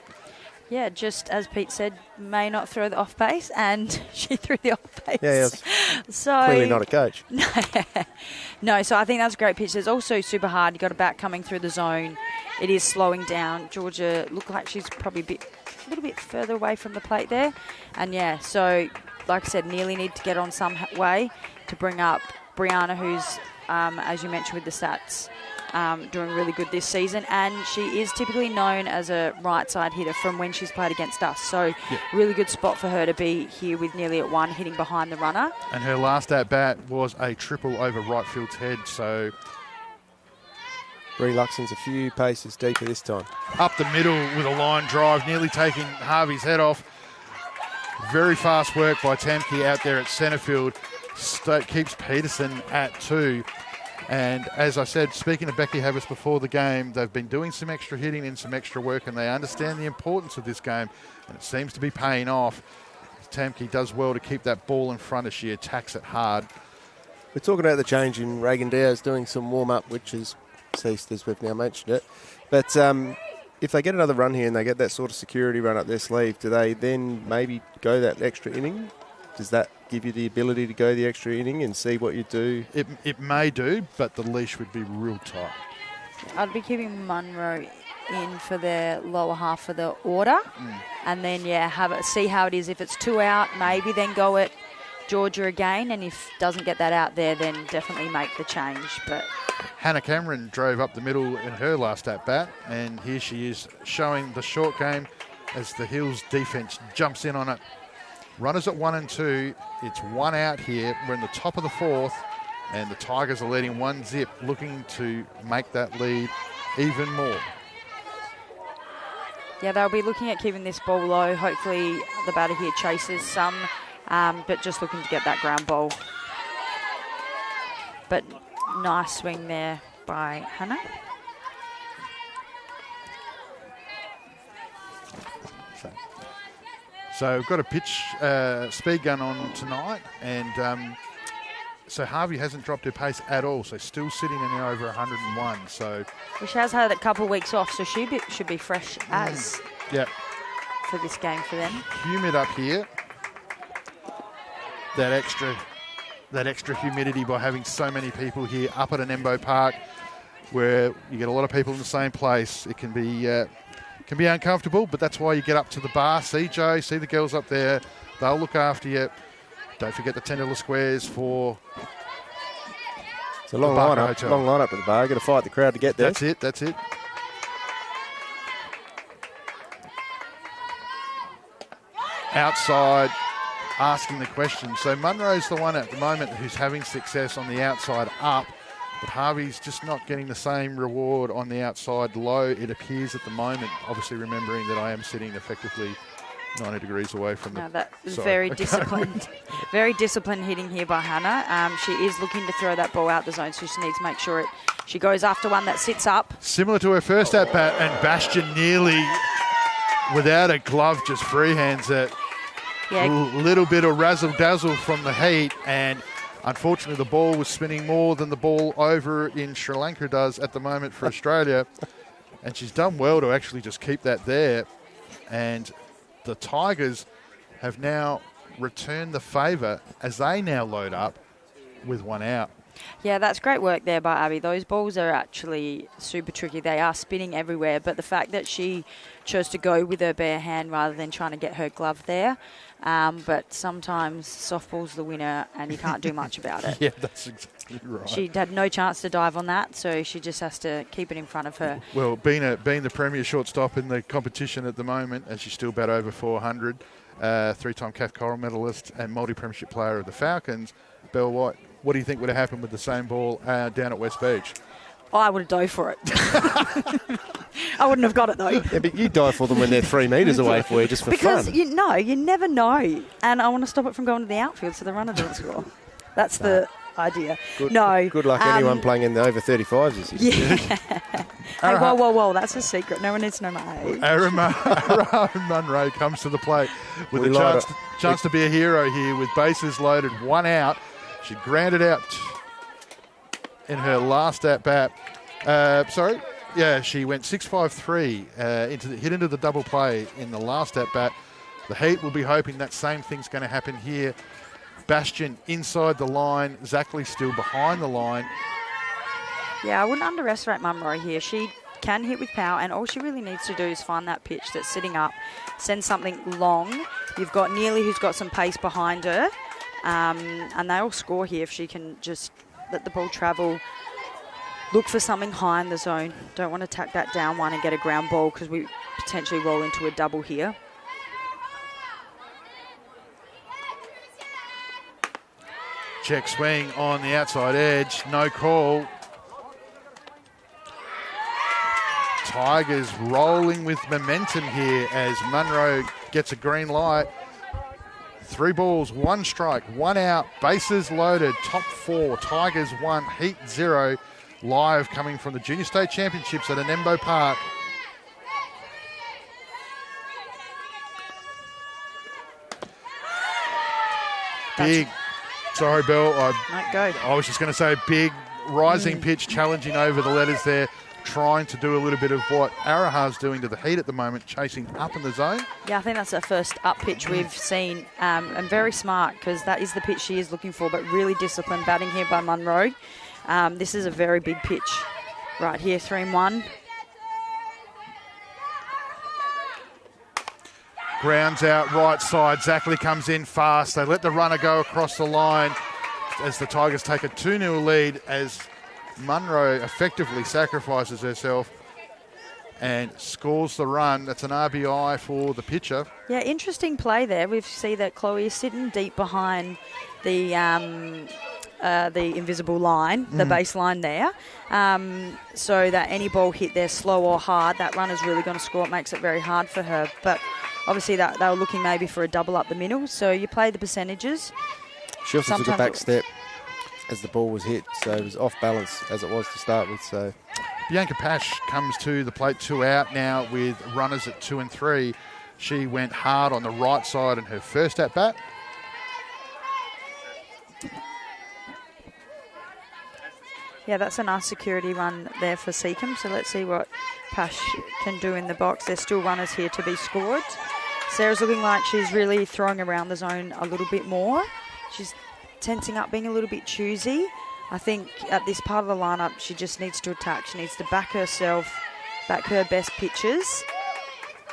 Yeah, just as Pete said, may not throw the off base, and she threw the off base. Yeah, So Clearly not a coach. No, so I think that's a great pitch. It's also super hard. You got a bat coming through the zone. It is slowing down. Georgia looked like she's probably a little bit further away from the plate there. And yeah, so like I said, nearly need to get on some way to bring up Brianna, who's, as you mentioned with the stats, doing really good this season. And she is typically known as a right side hitter from when she's played against us. So really good spot for her to be here with nearly at one, hitting behind the runner. And her last at-bat was a triple over right field's head, so Brie Luxon's a few paces deeper this time. up the middle with a line drive, nearly taking Harvey's head off. Very fast work by Tamke out there at centre field. Keeps Peterson at 2. And as I said, speaking to Becky Havis before the game, they've been doing some extra hitting and some extra work, and they understand the importance of this game, and it seems to be paying off. Tamke does well to keep that ball in front as she attacks it hard. We're talking about the change in Reagan Diaz doing some warm-up, which has ceased as we've now mentioned it. But if they get another run here and they get that sort of security run up their sleeve, do they then maybe go that extra inning? Does that give you the ability to go the extra inning and see what you do? It may do, but the leash would be real tight. I'd be keeping Munro in for their lower half of the order. And then, see how it is. If it's 2 out, maybe then go at Georgia again. And if doesn't get that out there, then definitely make the change. But Hannah Cameron drove up the middle in her last at-bat, and here she is showing the short game as the Hills defence jumps in on it. Runners at 1 and 2. It's 1 out here. We're in the top of the 4th, and the Tigers are leading 1-0, looking to make that lead even more. yeah, they'll be looking at keeping this ball low. Hopefully the batter here chases some, but just looking to get that ground ball. But nice swing there by Hannah. So we've got a pitch speed gun on tonight, and so Harvey hasn't dropped her pace at all, so still sitting in there over 101. So She has had a couple of weeks off, so she should be fresh as for this game for them. Humid up here. That extra humidity by having so many people here up at Anembo Park, where you get a lot of people in the same place. It can be uncomfortable, but that's why you get up to the bar. See Joe, see the girls up there. They'll look after you. Don't forget the $10 squares for It's a long lineup at the bar. Got to fight the crowd to get there. That's it. Outside, asking the question. So Munro's the one at the moment who's having success on the outside up, but Harvey's just not getting the same reward on the outside low, it appears at the moment. Obviously remembering that I am sitting effectively 90 degrees away from the... That was very disciplined. Very disciplined hitting here by Hannah. She is looking to throw that ball out the zone, so she needs to make sure she goes after one that sits up. Similar to her first at-bat, and Bastion nearly, without a glove, just freehands it. Yeah. A little bit of razzle-dazzle from the heat, and unfortunately the ball was spinning more than the ball over in Sri Lanka does at the moment for Australia. And she's done well to actually just keep that there. And the Tigers have now returned the favour as they now load up with 1 out. Yeah, that's great work there by Abby. Those balls are actually super tricky. They are spinning everywhere, but the fact that she chose to go with her bare hand rather than trying to get her glove there. But sometimes softball's the winner and you can't do much about it. Yeah, that's exactly right. She had no chance to dive on that, so she just has to keep it in front of her. Well, being the premier shortstop in the competition at the moment, and she's still bat over 400, 3-time CAF Coral medalist and multi-premiership player of the Falcons, Belle White, what do you think would have happened with the same ball down at West Beach? I would have dove for it. I wouldn't have got it, though. Yeah, but you dive for them when they're 3 metres away for you just for because fun. You never know. And I want to stop it from going to the outfield so the runner doesn't score. That's the idea. Good luck anyone playing in the over 35s this year. Yeah. Hey, whoa. That's a secret. No one needs to know my age. Aaron Munro comes to the plate with a chance to be a hero here with bases loaded, 1 out. She grounded out in her last at-bat. She went 6-5-3 hit into the double play in the last at-bat. The Heat will be hoping that same thing's going to happen here Bastion inside the line. Zackley still behind the line. Yeah, I wouldn't underestimate Munro here. She can hit with power, and all she really needs to do is find that pitch that's sitting up, send something long. You've got Neely, who's got some pace behind her, and they'll score here if she can just let the ball travel. Look for something high in the zone. Don't want to tack that down one and get a ground ball because we potentially roll into a double here. Check swing on the outside edge. No call. Tigers rolling with momentum here as Munro gets a green light. 3 balls, 1 strike, 1 out, bases loaded, top 4. Tigers 1, Heat 0. Live coming from the Junior State Championships at Anembo Park. Big, sorry, Bill. I was just going to say big rising pitch, challenging over the letters there, trying to do a little bit of what Araha's doing to the Heat at the moment, chasing up in the zone. Yeah, I think that's the first up pitch we've seen, and very smart because that is the pitch she is looking for, but really disciplined batting here by Munro. This is a very big pitch right here, 3-1. Grounds out right side. Zackley comes in fast. They let the runner go across the line as the Tigers take a 2-0 lead as Munro effectively sacrifices herself and scores the run. That's an RBI for the pitcher. Yeah, interesting play there. We see that Chloe is sitting deep behind the invisible line, the baseline there, so that any ball hit there slow or hard, that runner's really going to score. It makes it very hard for her. But obviously that they were looking maybe for a double up the middle, so you play the percentages. She also took a back step as the ball was hit, so it was off balance as it was to start with. So Bianca Pash comes to the plate, 2 out now with runners at 2 and 3. She went hard on the right side in her first at bat. Yeah, that's a nice security run there for Seacombe. So let's see what Pash can do in the box. There's still runners here to be scored. Sarah's looking like she's really throwing around the zone a little bit more. She's tensing up, being a little bit choosy. I think at this part of the lineup, she just needs to attack. She needs to back herself, back her best pitches,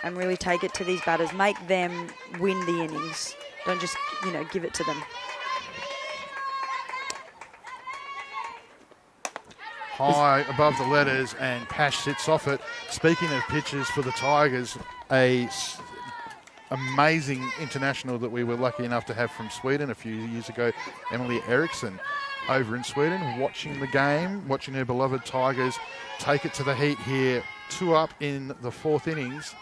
and really take it to these batters. Make them win the innings. Don't just, give it to them. High above the letters, and Pash sits off it. Speaking of pitches for the Tigers, amazing international that we were lucky enough to have from Sweden a few years ago, Emily Eriksson, over in Sweden, watching the game, watching her beloved Tigers take it to the Heat here, 2 up in the 4th innings.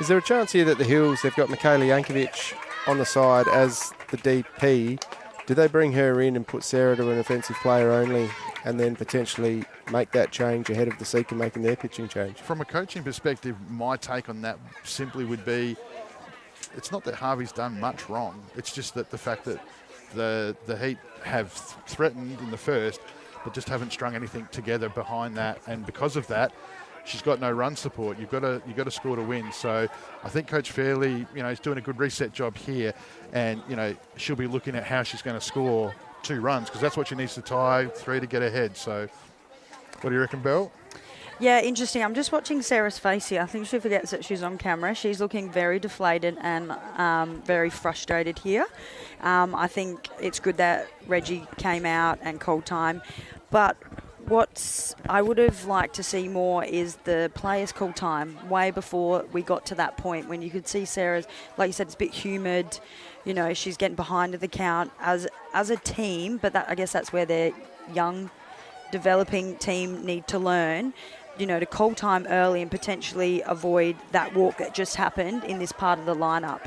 Is there a chance here that the Hills, they've got Michaela Jankovic on the side as the DP? Do they bring her in and put Sarah to an offensive player only and then potentially make that change ahead of the Seeker making their pitching change? From a coaching perspective, my take on that simply would be, it's not that Harvey's done much wrong. It's just that the fact that the Heat have threatened in the first, but just haven't strung anything together behind that. And because of that, she's got no run support. You've got to score to win. So I think Coach Fairley, is doing a good reset job here, and she'll be looking at how she's going to score 2 runs because that's what she needs to tie, 3 to get ahead. So what do you reckon, Belle? Yeah, interesting. I'm just watching Sarah's face here. I think she forgets that she's on camera. She's looking very deflated and very frustrated here. I think it's good that Reggie came out and called time, but what I would have liked to see more is the players call time way before we got to that point when you could see Sarah's, like you said, it's a bit humid. She's getting behind the count as a team, but I guess that's where their young developing team need to learn, to call time early and potentially avoid that walk that just happened in this part of the lineup.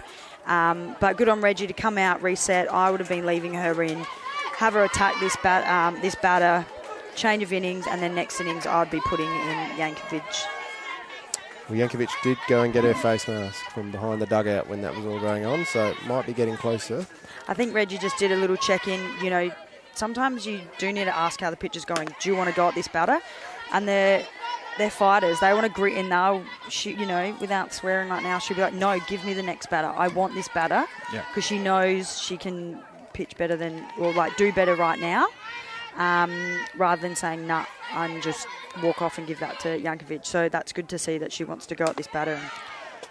But good on Reggie to come out, reset. I would have been leaving her in, have her attack this batter, change of innings, and then next innings I'd be putting in Jankovic. Well, Jankovic did go and get her face mask from behind the dugout when that was all going on, so it might be getting closer. I think Reggie just did a little check-in. Sometimes you do need to ask how the pitch is going. Do you want to go at this batter? And they're fighters. They want to grit in. They'll shoot, without swearing right now, she'll be like, no, give me the next batter. I want this batter. Because she knows she can pitch better do better right now. Rather than saying, nah, I'm just walk off and give that to Jankovic. So that's good to see that she wants to go at this batter and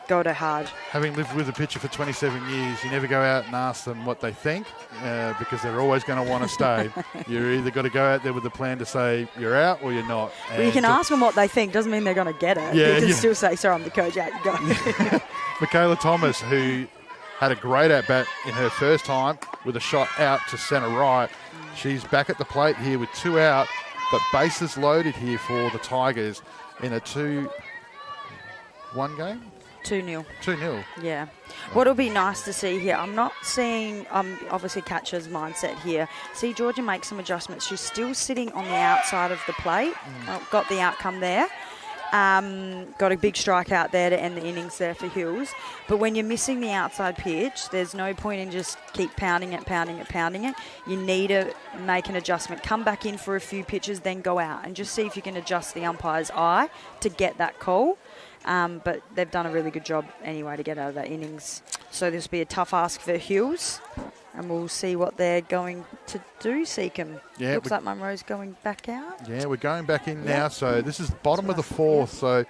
go at her hard. Having lived with a pitcher for 27 years, you never go out and ask them what they think because they're always going to want to stay. You're either got to go out there with a plan to say you're out or you're not. Well, you can ask them what they think. Doesn't mean they're going to get it. Yeah, you can still say, sorry, I'm the coach, out you go. Michaela Thomas, who had a great at-bat in her first time with a shot out to centre right. She's back at the plate here with 2 out, but bases loaded here for the Tigers in a 2-1 game? 2-0. 2-0. Yeah. What'll be nice to see here, I'm not seeing, obviously catcher's mindset here. See Georgia make some adjustments. She's still sitting on the outside of the plate. Got the outcome there. Got a big strike out there to end the innings there for Hills. But when you're missing the outside pitch, there's no point in just keep pounding it. You need to make an adjustment. Come back in for a few pitches, then go out and just see if you can adjust the umpire's eye to get that call. But they've done a really good job anyway to get out of that innings. So this will be a tough ask for Hills. And we'll see what they're going to do, Seacombe. Yeah, looks like Munro's going back out. Yeah, we're going back in now. So this is the bottom of the 4th. So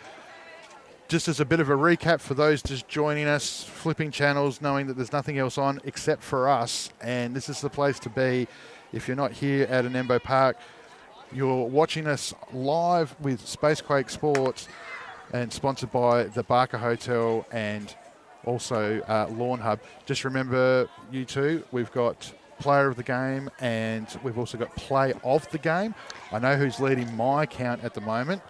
just as a bit of a recap for those just joining us, flipping channels, knowing that there's nothing else on except for us. And this is the place to be if you're not here at Anembo Park. You're watching us live with Spacequake Sports and sponsored by the Barker Hotel and also Lawn Hub. Just remember, you two, we've got player of the game and we've also got play of the game. I know who's leading my count at the moment,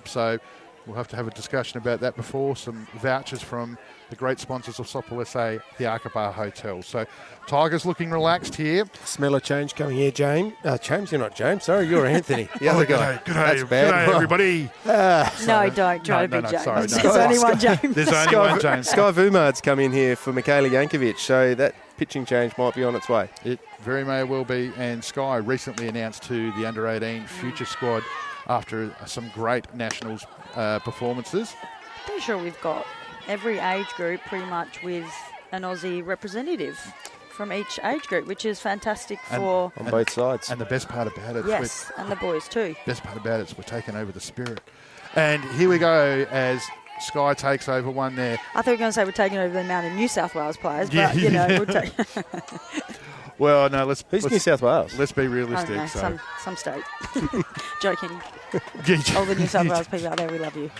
so we'll have to have a discussion about that before. Some vouchers from the great sponsors of Softball SA, the Arkabar Hotel. So Tigers looking relaxed here. Smell a change coming here, James. James, you're not James. Sorry, you're Anthony. The other guy. Good day, everybody. No, don't try to be James. Sorry, There's only one James. There's only one James. Sky Vumad's come in here for Michaela Jankovic, so that pitching change might be on its way. It very may well be. And Sky recently announced to the under-18 future squad after some great Nationals performances. Pretty sure we've got every age group pretty much with an Aussie representative from each age group, which is fantastic for... On both sides. And the best part about it... Yes, and the boys too. Best part about it is we're taking over the spirit. And here we go as Sky takes over one there. I thought you were going to say we're taking over the amount of New South Wales players, but, we'll take... Well, no, let's... Who's New South Wales? Let's be realistic. I don't know, some state. Joking. Yeah. All the New South Wales people out there, we love you.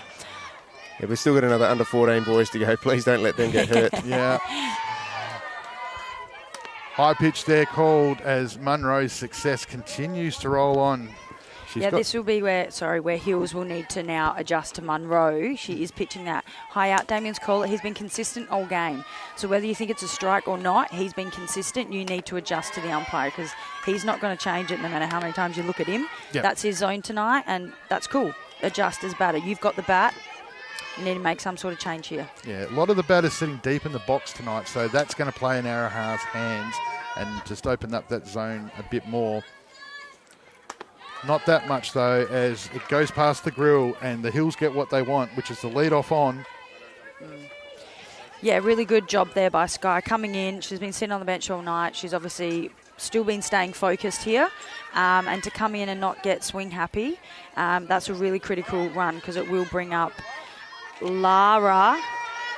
Yeah, we've still got another under 14 boys to go. Please don't let them get hurt. Yeah. High pitch there called as Munro's success continues to roll on. This will be where Hills will need to now adjust to Munro. She is pitching that high out. Damien's caller, he's been consistent all game. So whether you think it's a strike or not, he's been consistent. You need to adjust to the umpire because he's not going to change it no matter how many times you look at him. Yep. That's his zone tonight, and that's cool. Adjust as batter. You've got the bat. You need to make some sort of change here. Yeah, a lot of the batters sitting deep in the box tonight, so that's going to play in Araha's hands and just open up that zone a bit more. Not that much, though, as it goes past the grill and the Hills get what they want, which is the lead off on. Yeah, really good job there by Sky coming in. She's been sitting on the bench all night. She's obviously still been staying focused here. And to come in and not get swing happy, that's a really critical run because it will bring up Lara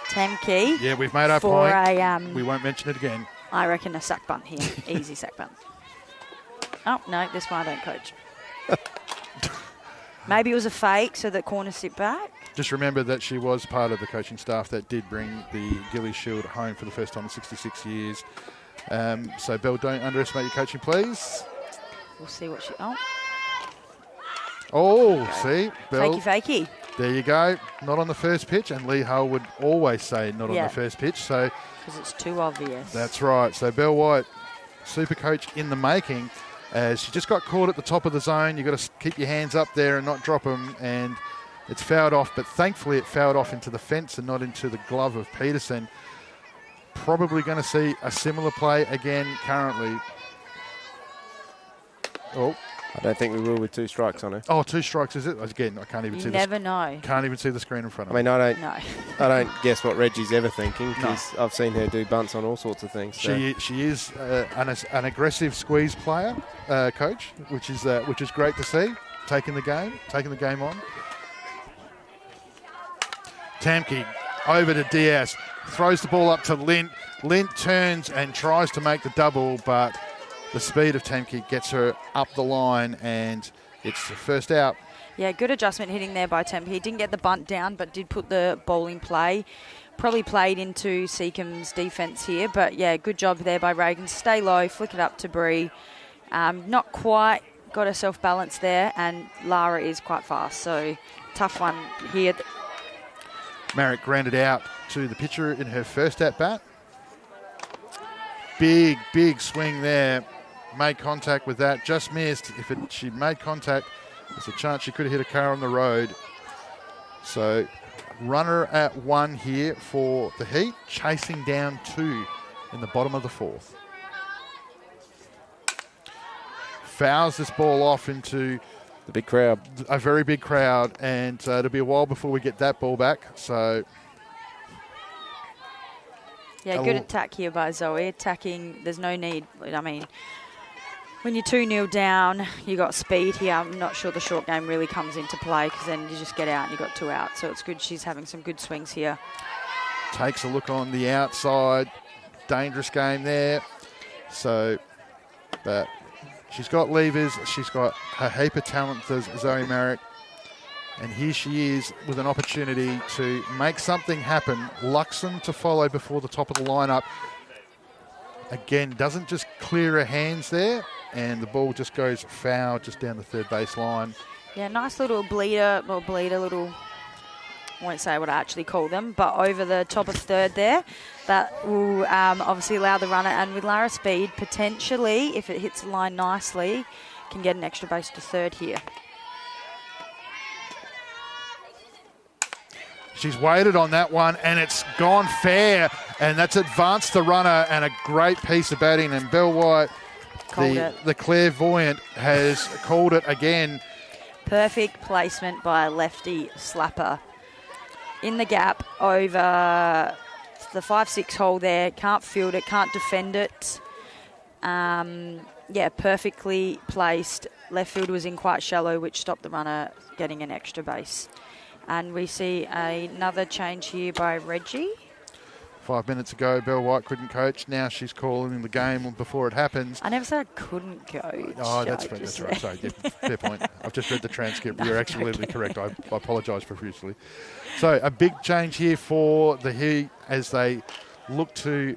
Temke. Yeah, we've made our point. We won't mention it again. I reckon a sack bunt here. Easy sack bunt. Oh, no, this one I don't coach. Maybe it was a fake so that corners sit back. Just remember that she was part of the coaching staff that did bring the Gillies Shield home for the first time in 66 years. So, Belle, don't underestimate your coaching, please. We'll see what she... See, Belle. Fakey. There you go. Not on the first pitch. And Lee Hull would always say not on the first pitch. So because it's too obvious. That's right. So, Belle White, super coach in the making. As she just got caught at the top of the zone. You've got to keep your hands up there and not drop them. And it's fouled off, but thankfully it fouled off into the fence and not into the glove of Peterson. Probably going to see a similar play again currently. Oh, I don't think we will with 2 strikes on her. Oh, 2 strikes, is it? Again, I can't even see You never know. Can't even see the screen in front of I me. mean, No. I don't guess what Reggie's ever thinking because I've seen her do bunts on all sorts of things. So. She is an aggressive squeeze player, coach, which is great to see. Taking the game on. Tamke over to Diaz, throws the ball up to Lint. Lint turns and tries to make the double, but the speed of Tamke gets her up the line, and it's the first out. Yeah, good adjustment hitting there by Tempe. He didn't get the bunt down, but did put the ball in play. Probably played into Seacombe's defence here, but yeah, good job there by Reagan. Stay low, flick it up to Bree. Not quite got herself balanced there, and Lara is quite fast, so tough one here. Marek grounded out to the pitcher in her first at-bat. Big swing there. Made contact with that. Just missed. If she made contact, there's a chance she could have hit a car on the road. So runner at 1 here for the Heat, chasing down 2 in the bottom of the 4th. Fouls this ball off into The big crowd. a very big crowd, and it'll be a while before we get that ball back. So Yeah, good attack here by Zoe. Attacking, there's no need. I mean, when you're 2-0 down, you got speed here. I'm not sure the short game really comes into play because then you just get out and you got 2 out. So it's good she's having some good swings here. takes a look on the outside. Dangerous game there. So, but she's got levers. She's got a heap of talent, Zoe Marek. And here she is with an opportunity to make something happen. Luxon to follow before the top of the lineup. Again, doesn't just clear her hands there, and the ball just goes foul just down the third base line. Yeah, nice little bleeder, I won't say what I actually call them, but over the top of third there. That will obviously allow the runner, and with Lara speed, potentially, if it hits the line nicely, can get an extra base to third here. She's waited on that one, and it's gone fair, and that's advanced the runner, and a great piece of batting. And Belle White, the clairvoyant, has called it again. Perfect placement by a lefty slapper. In the gap over the 5-6 hole there. Can't field it, can't defend it. Yeah, perfectly placed. Left field was in quite shallow, which stopped the runner getting an extra base. And we see another change here by Reggie. 5 minutes ago, Belle White couldn't coach. Now she's calling the game before it happens. I never said I couldn't coach. Oh, that's right. Sorry, yeah, fair point. I've just read the transcript. You're absolutely correct. I apologise profusely. So a big change here for the Heat as they look to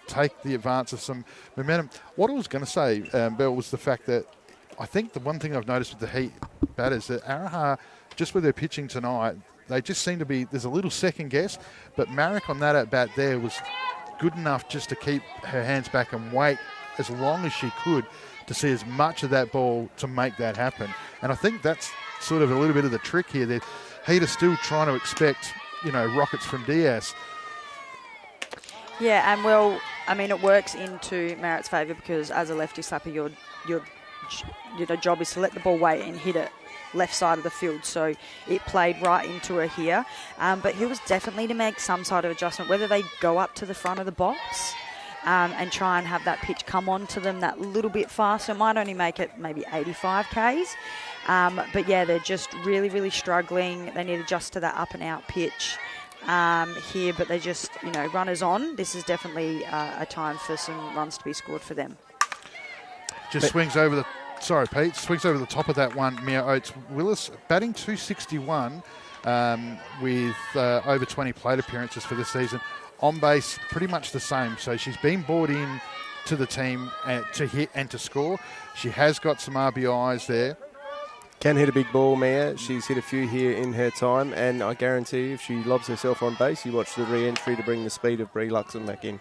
take the advance of some momentum. What I was going to say, Belle, was the fact that I think the one thing I've noticed with the Heat batters that Araha, just with their pitching tonight, they just seem to be, there's a little second guess, but Marek on that at-bat there was good enough just to keep her hands back and wait as long as she could to see as much of that ball to make that happen. And I think that's sort of a little bit of the trick here. That Heat are still trying to expect, rockets from Diaz. Yeah, and well, I mean, it works into Marek's favour because as a lefty slapper, your job is to let the ball wait and hit it left side of the field, so it played right into her here. But he was definitely to make some sort of adjustment, whether they go up to the front of the box and try and have that pitch come on to them that little bit faster. It might only make it maybe 85 Ks. But yeah, they're just really, really struggling. They need to adjust to that up and out pitch here, but they just, runners on. This is definitely a time for some runs to be scored for them. Swings over the top of that one, Mia Oates. Willis batting 261 with over 20 plate appearances for this season. On base, pretty much the same. So she's been brought in to the team to hit and to score. She has got some RBIs there. Can hit a big ball, Mia. She's hit a few here in her time, and I guarantee you, if she lobs herself on base, you watch the re-entry to bring the speed of Brie Luxon back in.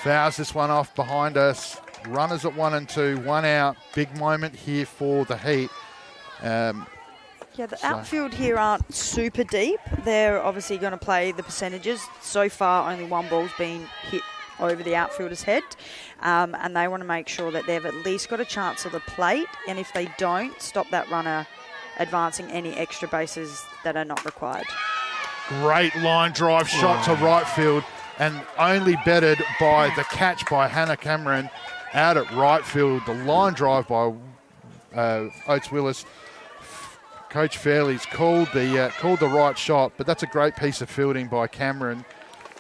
Fouls this one off behind us. Runners at 1 and 2, 1 out. Big moment here for the Heat. The outfield here aren't super deep. They're obviously going to play the percentages. So far, only one ball's been hit over the outfielder's head, and they want to make sure that they've at least got a chance of the plate, and if they don't, stop that runner advancing any extra bases that are not required. Great line drive shot to right field, and only bettered by the catch by Hannah Cameron out at right field. The line drive by Oates Willis. Coach Fairley's called the right shot, but that's a great piece of fielding by Cameron.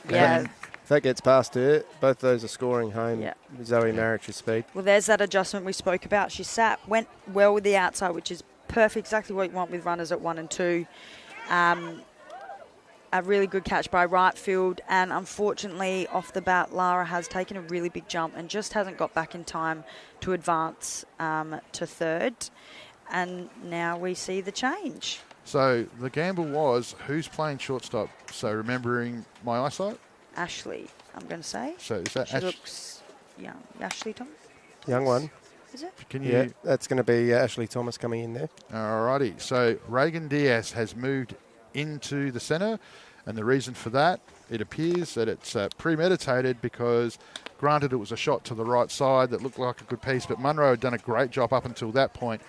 Yeah. And if that gets past her, both those are scoring home. Yeah. Zoe Marrich's speed. Well, there's that adjustment we spoke about. She went well with the outside, which is perfect, exactly what you want with runners at 1 and 2. A really good catch by right field, and unfortunately, off the bat, Lara has taken a really big jump and just hasn't got back in time to advance to third. And now we see the change. So the gamble was, who's playing shortstop? So remembering my eyesight? Ashley, I'm going to say. So is that She looks young. Ashley Thomas? Young one. Is it? Can you? Yeah, that's going to be Ashley Thomas coming in there. Alrighty. So Reagan Diaz has moved into the centre, and the reason for that, it appears that it's premeditated, because granted it was a shot to the right side that looked like a good piece, but Munro had done a great job up until that point.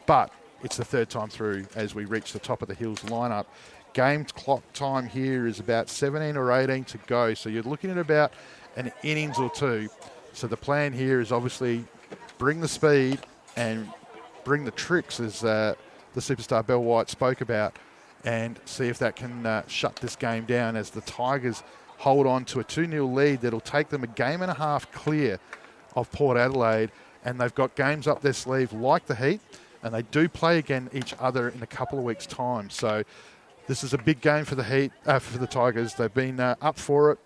But it's the third time through as we reach the top of the Hills lineup. Game clock time here is about 17 or 18 to go, so you're looking at about an innings or two. So the plan here is obviously bring the speed and bring the tricks, as the superstar Belle White spoke about, and see if that can shut this game down as the Tigers hold on to a 2-0 lead that'll take them a game and a half clear of Port Adelaide, and they've got games up their sleeve like the Heat, and they do play again each other in a couple of weeks' time. So this is a big game for the Heat, for the Tigers. They've been up for it.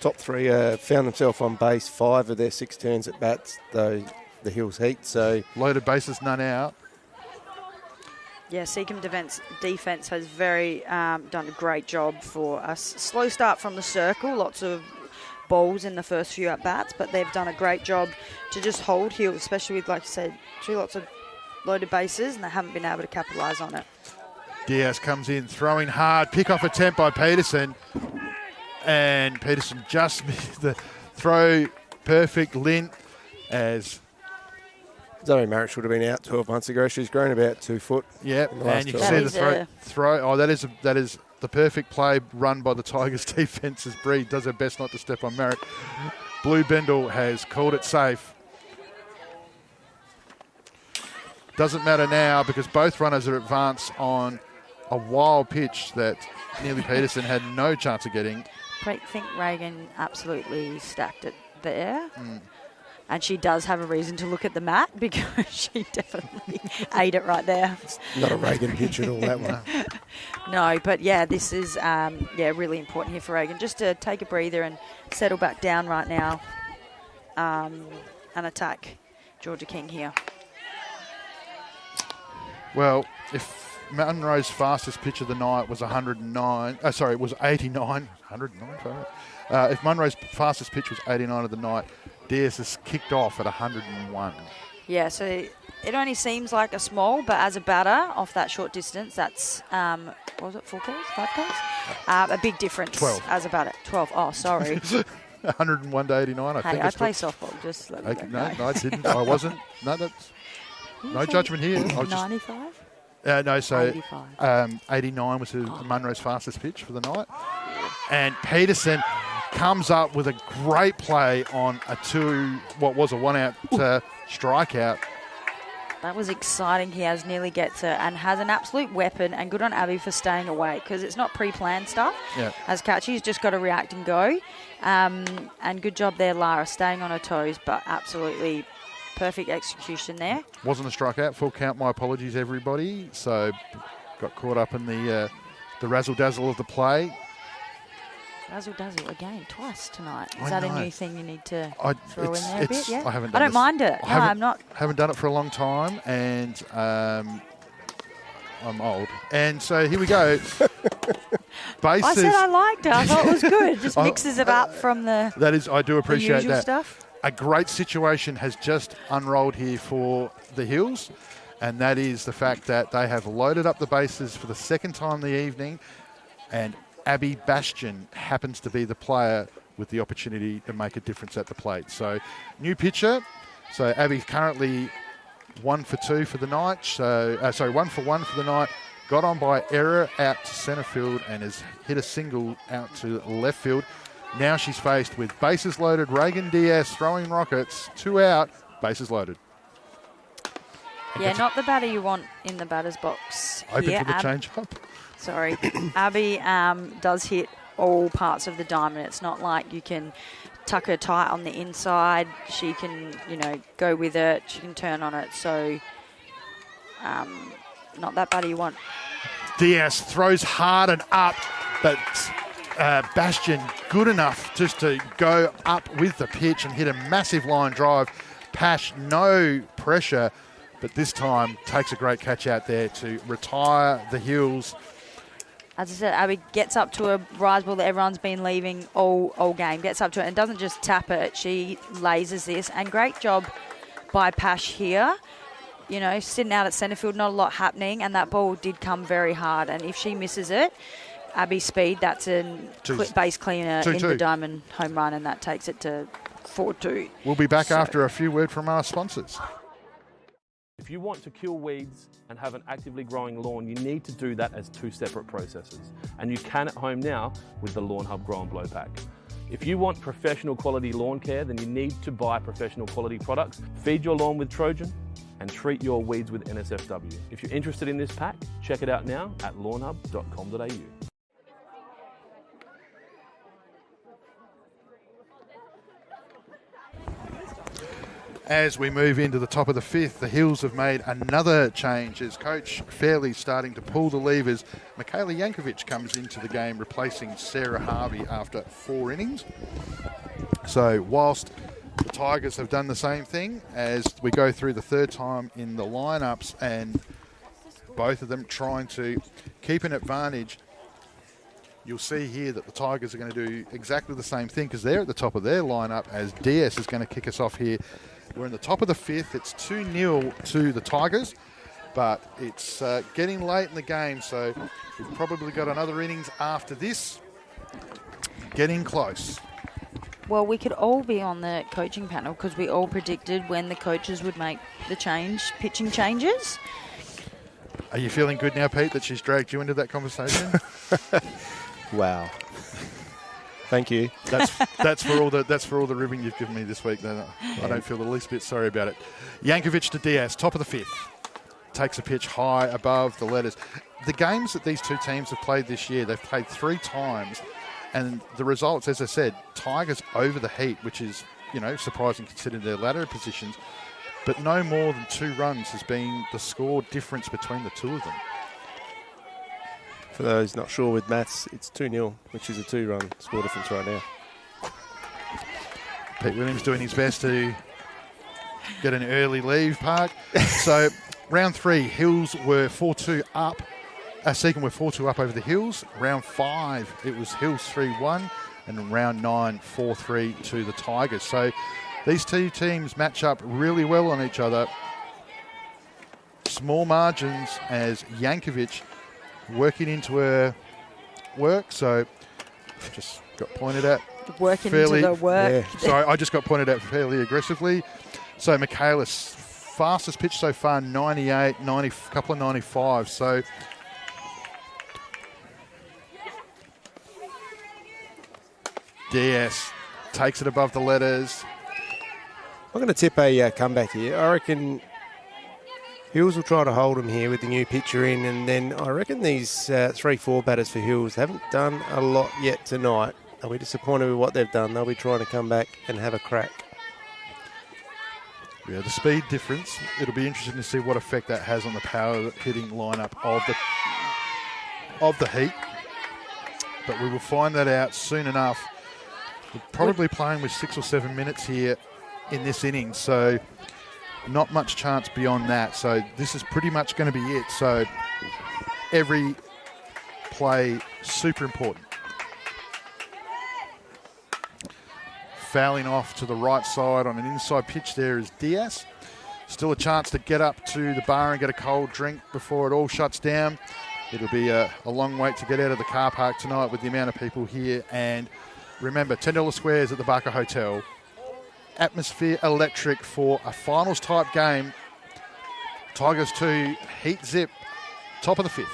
Top three found themselves on base 5 of their 6 turns at bats, though the Hills Heat. So Loaded bases, none out. Yeah, Seacombe defence has done a great job for us. Slow start from the circle, lots of balls in the first few at-bats, but they've done a great job to just hold Hills, especially with, like you said, lots of loaded bases, and they haven't been able to capitalise on it. Diaz comes in, throwing hard, pick-off attempt by Peterson, and Peterson just missed the throw, perfect lint, as Zoe Marich would have been out 12 months ago. She's grown about 2 foot. Yep, and you can see the throw. Oh, that is the perfect play run by the Tigers defence, as Bree does her best not to step on Marriott. Blue Bendel has called it safe. Doesn't matter now, because both runners are advanced on a wild pitch that Neely Peterson had no chance of getting. I think Reagan absolutely stacked it there. And she does have a reason to look at the mat, because she definitely ate it right there. It's not a Reagan pitch at all, that one. No, but yeah, this is really important here for Reagan, just to take a breather and settle back down right now and attack Georgia King here. Well, if Munro's fastest pitch of the night was 109, it was 89, 109, sorry. If Munro's fastest pitch was 89 of the night, Diaz has kicked off at 101. Yeah, so it only seems like a small, but as a batter off that short distance, that's, what was it, 4 Ks, 5 Ks? A big difference. 12. As a batter. 12, oh, sorry. 101 to 89, I think. Hey, I play softball, just let me No, know. I didn't. I wasn't. No, that's no judgment here. I was 95? no, so 85. 89 was Munro's fastest pitch for the night. And Peterson comes up with a great play on what was a 1-out strikeout. That was exciting. He nearly gets it and has an absolute weapon, and good on Abby for staying away, because it's not pre-planned stuff. Yeah. As catchy, he's just got to react and go. And good job there, Lara, staying on her toes, but absolutely perfect execution there. Wasn't a strikeout. Full count. My apologies, everybody. So got caught up in the razzle-dazzle of the play. Razzle-dazzle again, twice tonight. Is I that know. a new thing you need to throw in there a it's- bit? Yeah? I haven't I done don't this. mind it. No, I'm not. Haven't done it for a long time, and I'm old. And so here we go. Bases. I said I liked it. I thought it was good. It just mixes it up from the That is, I do appreciate usual that. stuff. A great situation has just unrolled here for the Hills, and that is the fact that they have loaded up the bases for the second time in the evening, and Abby Bastian happens to be the player with the opportunity to make a difference at the plate. So new pitcher. So Abby's currently 1 for 2 for the night. So 1 for 1 for the night. Got on by error out to centre field and has hit a single out to left field. Now she's faced with bases loaded. Reagan Diaz throwing rockets. 2 out, bases loaded. Yeah, not the batter you want in the batter's box. Open here, for the change-up. Sorry. Abby does hit all parts of the diamond. It's not like you can tuck her tight on the inside. She can, go with it. She can turn on it. So, not that batter you want. Diaz throws hard and up, but Bastian good enough just to go up with the pitch and hit a massive line drive. Pash, no pressure, but this time takes a great catch out there to retire the Hills. As I said, Abby gets up to a rise ball that everyone's been leaving all game. Gets up to it and doesn't just tap it. She lasers this. And great job by Pash here. Sitting out at centre field, not a lot happening. And that ball did come very hard. And if she misses it, Abby's speed, that's a base cleaner in the diamond home run. And that takes it to 4-2. We'll be back after a few words from our sponsors. If you want to kill weeds and have an actively growing lawn, you need to do that as 2 separate processes. And you can at home now with the Lawn Hub Grow and Blow Pack. If you want professional quality lawn care, then you need to buy professional quality products, feed your lawn with Trojan, and treat your weeds with NSFW. If you're interested in this pack, check it out now at lawnhub.com.au. As we move into the top of the 5th, the Hills have made another change as Coach Fairley starting to pull the levers. Michaela Yankovic comes into the game, replacing Sarah Harvey after 4 innings. So whilst the Tigers have done the same thing, as we go through the 3rd time in the lineups and both of them trying to keep an advantage, you'll see here that the Tigers are going to do exactly the same thing because they're at the top of their lineup as DS is going to kick us off here. We're in the top of the 5th. It's 2-0 to the Tigers, but it's getting late in the game, so we've probably got another innings after this. Getting close. Well, we could all be on the coaching panel because we all predicted when the coaches would make the pitching changes. Are you feeling good now, Pete, that she's dragged you into that conversation? Wow. Thank you. That's for all the ribbing you've given me this week. I don't feel the least bit sorry about it. Yankovic to Diaz, top of the 5th. Takes a pitch high above the letters. The games that these two teams have played this year, they've played 3 times, and the results, as I said, Tigers over the Heat, which is surprising considering their ladder positions, but no more than 2 runs has been the score difference between the two of them. For those not sure with maths, it's 2-0, which is a 2-run score difference right now. Pete Williams doing his best to get an early leave, Park. So round 3, Hills were 4-2 up. Seacon were 4-2 up over the Hills. Round 5, it was Hills 3-1. And round 9, 4-3 to the Tigers. So these two teams match up really well on each other. Small margins as Yankovic working into her work, so just got pointed at. Into the work. Yeah, sorry, I just got pointed at fairly aggressively. So Michaela's fastest pitch so far, 98, 90, couple of 95. So DS takes it above the letters. I'm going to tip a comeback here. I reckon Hills will try to hold them here with the new pitcher in, and then I reckon these 3-4 batters for Hills haven't done a lot yet tonight. They'll be disappointed with what they've done. They'll be trying to come back and have a crack. Yeah, the speed difference. It'll be interesting to see what effect that has on the power hitting lineup of the Heat. But we will find that out soon enough. We're probably playing with 6 or 7 minutes here in this inning, so not much chance beyond that. So this is pretty much going to be it. So every play super important. Fouling off to the right side on an inside pitch there is Diaz. Still a chance to get up to the bar and get a cold drink before it all shuts down. It'll be a long wait to get out of the car park tonight with the amount of people here, and Remember, $10 squares at the Barker Hotel. Atmosphere electric for a finals-type game. Tigers 2, Heat zip, top of the 5th.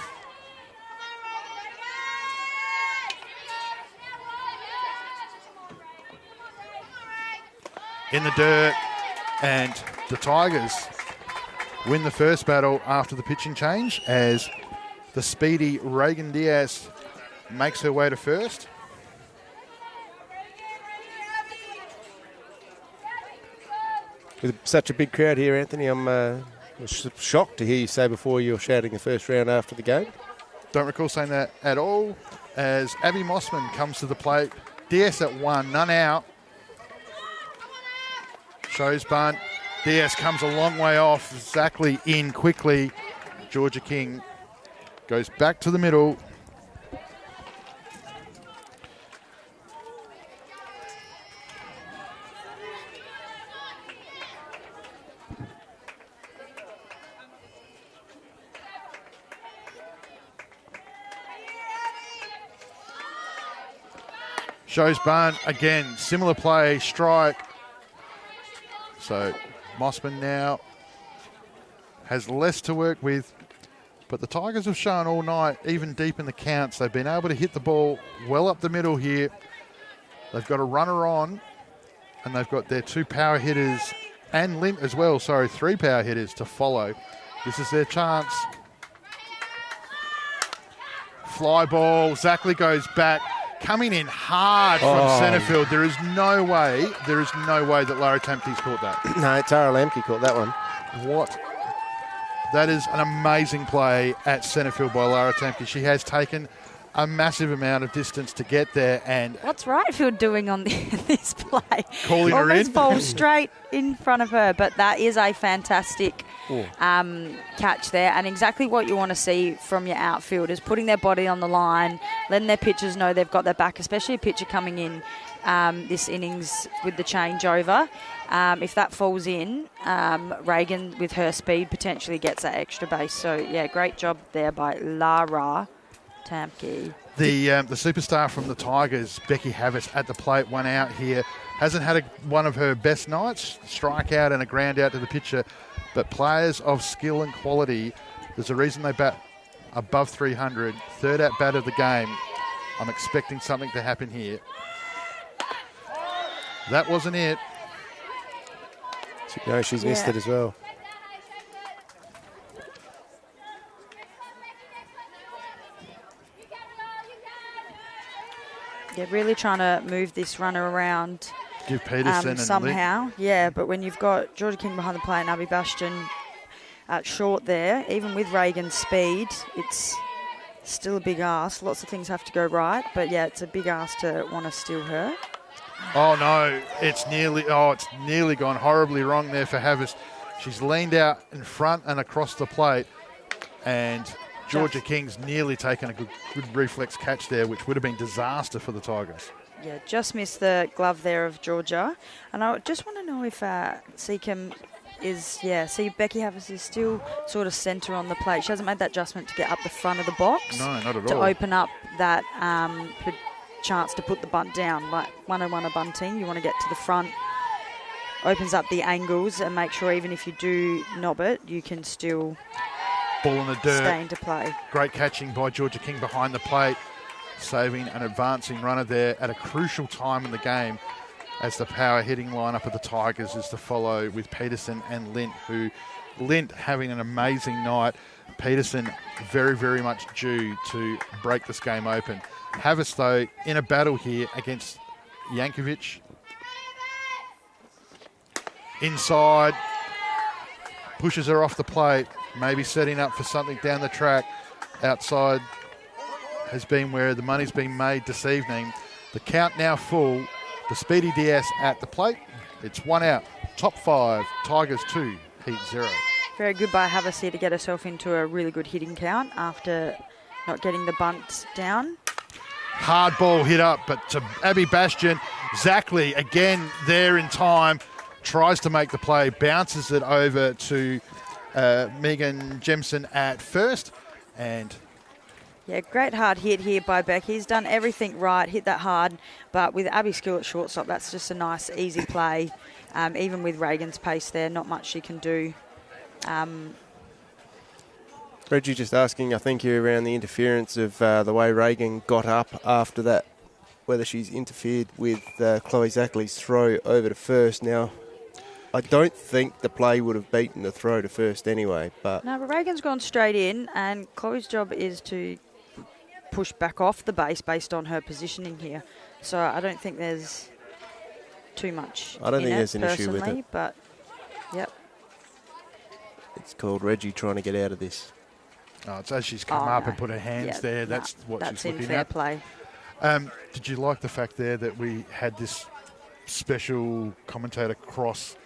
In the dirt, and the Tigers win the first battle after the pitching change as the speedy Reagan Diaz makes her way to first. With such a big crowd here, Anthony, I'm shocked to hear you say before you're shouting the first round after the game. Don't recall saying that at all, as Abby Mossman comes to the plate. DS at 1, none out. Shows bunt. DS comes a long way off. Zackley in quickly. Georgia King goes back to the middle. Shows bunt. Again, similar play, strike. So Mossman now has less to work with, but the Tigers have shown all night, even deep in the counts, they've been able to hit the ball well up the middle here. They've got a runner on, and they've got their 2 power hitters and Lint as well, 3 power hitters to follow. This is their chance. Fly ball, Zackley goes back. Coming in hard from centre field. There is no way that Lara Tempke's caught that. No, Tara Lemke caught that one. What? That is an amazing play at centre field by Lara Tempke. She has taken a massive amount of distance to get there. And what's right field doing on this play? Calling her in. Almost ball straight in front of her, but that is a fantastic catch there, and exactly what you want to see from your outfielders, putting their body on the line, letting their pitchers know they've got their back, especially a pitcher coming in this innings with the changeover. If that falls in, Reagan with her speed potentially gets that extra base. So yeah, great job there by Lara Tempke. The superstar from the Tigers, Becky Havis, at the plate, 1 out here. Hasn't had one of her best nights, strikeout and a ground out to the pitcher. But players of skill and quality, there's a reason they bat above 300. 3rd at bat of the game. I'm expecting something to happen here. That wasn't it. No, she's missed it as well. Yeah, really trying to move this runner around. Give Peterson somehow. Yeah, but when you've got Georgia King behind the plate and Abby Bastion at short there, even with Reagan's speed, it's still a big ask. Lots of things have to go right, but yeah, it's a big ask to want to steal her. Oh no, it's nearly gone horribly wrong there for Havis. She's leaned out in front and across the plate, and Georgia King's nearly taken a good reflex catch there, which would have been disaster for the Tigers. Yeah, just missed the glove there of Georgia. And I just want to know if Seacom is, see Becky Havis is still sort of centre on the plate. She hasn't made that adjustment to get up the front of the box. No, not at all. To open up that chance to put the bunt down. Like 101 bunting, you want to get to the front, opens up the angles and make sure even if you do knob it, you can still ball in the dirt. Stay into play. Great catching by Georgia King behind the plate, saving an advancing runner there at a crucial time in the game, as the power hitting lineup of the Tigers is to follow with Peterson and Lint having an amazing night. Peterson very, very much due to break this game open. Havis, though, in a battle here against Yankovic. Inside, pushes her off the plate, maybe setting up for something down the track. Outside has been where the money's been made this evening. The count now full. The Speedy DS at the plate. It's 1 out. Top 5. Tigers 2. Heat 0. Very good by Havis here to get herself into a really good hitting count after not getting the bunt down. Hard ball hit up, but to Abby Bastion. Zackley again there in time. Tries to make the play. Bounces it over to Megan Jemson at first. And Yeah, great hard hit here by Becky. He's done everything right, hit that hard, but with Abby Skill at shortstop, that's just a nice, easy play. Even with Reagan's pace there, not much she can do. Reggie just asking, I think, you around the interference of the way Reagan got up after that, whether she's interfered with Chloe Zackley's throw over to first. Now, I don't think the play would have beaten the throw to first anyway. But Reagan's gone straight in, and Chloe's job is to push back off the base based on her positioning here. So I don't think there's too much. I don't think there's an issue with it. But yep. It's called Reggie trying to get out of this. Oh, it's as she's come up and put her hands there. That's what that's she's looking fair at. Play. Did you like the fact there that we had this special commentator cross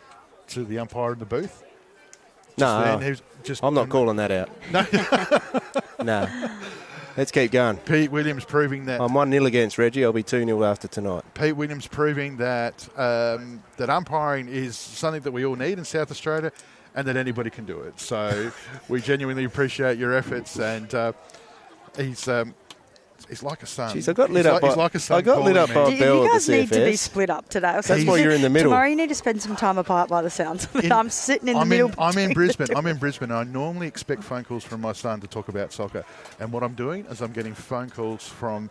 to the umpire in the booth? No, I'm not calling that out. No. No. Let's keep going. Pete Williams proving that. I'm 1-0 against Reggie. I'll be 2-0 after tonight. Pete Williams proving that that umpiring is something that we all need in South Australia and that anybody can do it. So we genuinely appreciate your efforts, and he's like a son. Jeez, I got lit up. He's like a son. I got lit up by You Bell at guys the need to be CFS. split up today. That's why you're in the middle. Tomorrow you need to spend some time apart by the sounds of it. I'm sitting in the middle. I'm in Brisbane. I'm in Brisbane. I normally expect phone calls from my son to talk about soccer. And what I'm doing is I'm getting phone calls from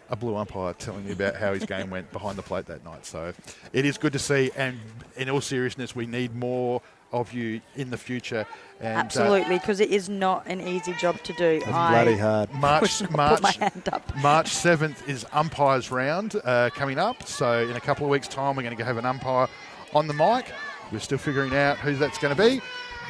a blue umpire telling me about how his game went behind the plate that night. So it is good to see. And in all seriousness, we need more of you in the future. And, absolutely, because it is not an easy job to do. It's bloody hard. Put my hand up. March 7th is umpires round coming up. So in a couple of weeks' time, we're going to have an umpire on the mic. We're still figuring out who that's going to be.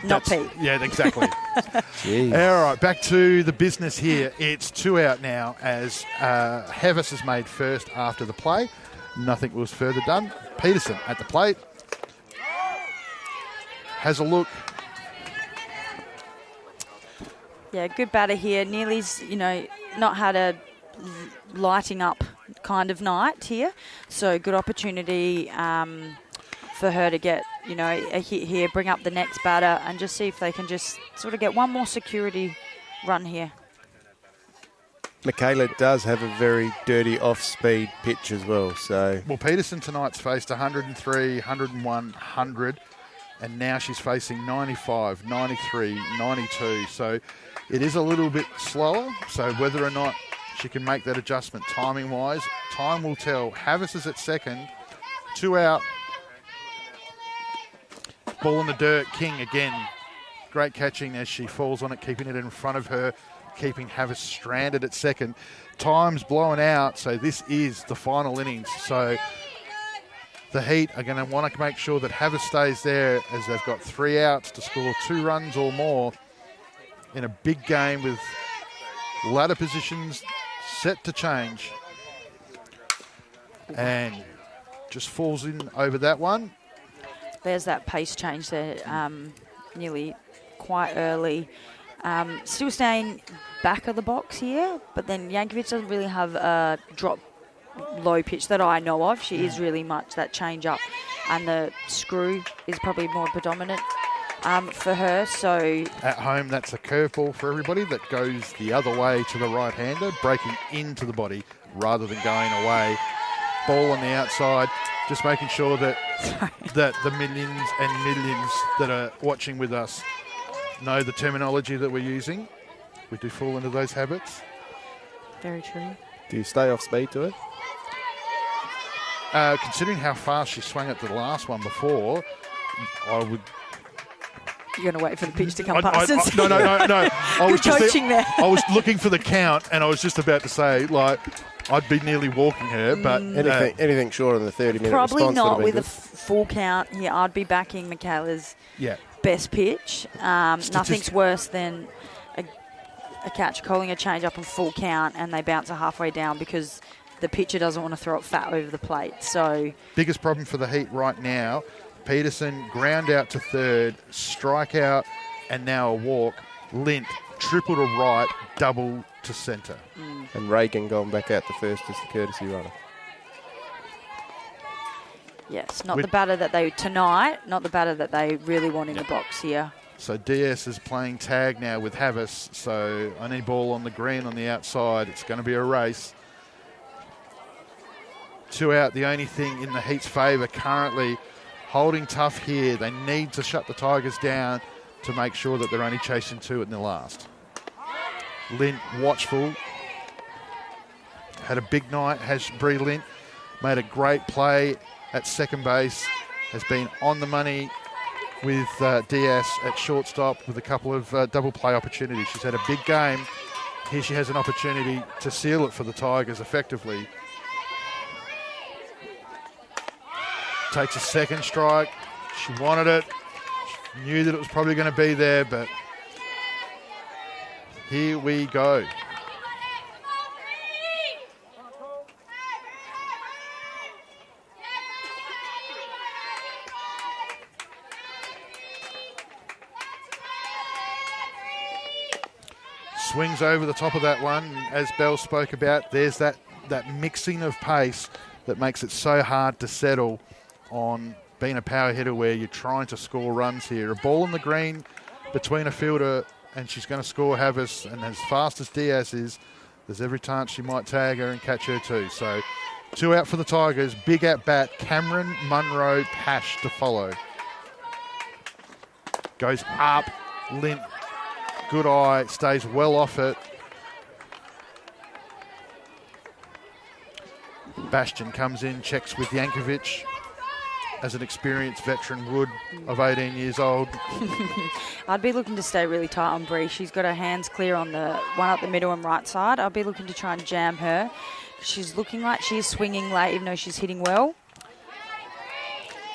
Not Pete. Yeah, exactly. All right, back to the business here. It's 2 out now as Hevis is made first after the play. Nothing was further done. Peterson at the plate. Has a look. Yeah, good batter here. Neely's, not had a lighting up kind of night here. So good opportunity for her to get, a hit here, bring up the next batter and just see if they can just sort of get one more security run here. Michaela does have a very dirty off-speed pitch as well. Well, Peterson tonight's faced 103, 101, 100. And now she's facing 95, 93, 92. So it is a little bit slower. So whether or not she can make that adjustment timing-wise, time will tell. Havis is at second. 2 out. Ball in the dirt. King again. Great catching as she falls on it, keeping it in front of her, keeping Havis stranded at second. Time's blowing out, so this is the final innings. So the Heat are going to want to make sure that Havis stays there as they've got 3 outs to score 2 runs or more in a big game with ladder positions set to change. And just falls in over that one. There's that pace change there, nearly quite early. Still staying back of the box here, but then Yankovic doesn't really have a drop low pitch that I know of. She is really much that change up, and the screw is probably more predominant for her. So at home, that's a curveball for everybody that goes the other way to the right-hander, breaking into the body rather than going away. Ball on the outside, just making sure that that the millions and millions that are watching with us know the terminology that we're using. We do fall into those habits. Very true. Do you stay off speed to it? Considering how fast she swung at the last one before, I would. You're going to wait for the pitch to come past us? No. I was Good coaching there. I was looking for the count, and I was just about to say, I'd be nearly walking her, but anything shorter than the 30-minute probably response not with good. a full count here. I'd be backing Michaela's best pitch. Nothing's worse than a catch calling a change up on full count, and they bounce her halfway down because the pitcher doesn't want to throw it fat over the plate. So biggest problem for the Heat right now, Peterson ground out to third, strike out, and now a walk. Lint, triple to right, double to centre. And Reagan going back out to first as the courtesy runner. Yes, not the batter that they really want in the box here. So DS is playing tag now with Havis. So any ball on the green on the outside, it's going to be a race. 2 out, the only thing in the Heat's favour currently. Holding tough here. They need to shut the Tigers down to make sure that they're only chasing 2 in the last. Lint watchful. Had a big night, has Bree Lint. Made a great play at second base. Has been on the money with DS at shortstop with a couple of double play opportunities. She's had a big game. Here she has an opportunity to seal it for the Tigers effectively. Takes a second strike. She wanted it. She knew that it was probably going to be there, but here we go. Swings over the top of that one. As Bell spoke about, there's that mixing of pace that makes it so hard to settle on being a power hitter where you're trying to score runs here. A ball in the green between a fielder and she's going to score Havis, and as fast as Diaz is, there's every chance she might tag her and catch her too. So 2 out for the Tigers. Big at bat, Cameron Munro Pash to follow. Goes up, Lint. Good eye, stays well off it. Bastion comes in, checks with Yankovic as an experienced veteran would of 18 years old. I'd be looking to stay really tight on Bree. She's got her hands clear on the one up the middle and right side. I'll be looking to try and jam her. She's looking like she's swinging late even though she's hitting well.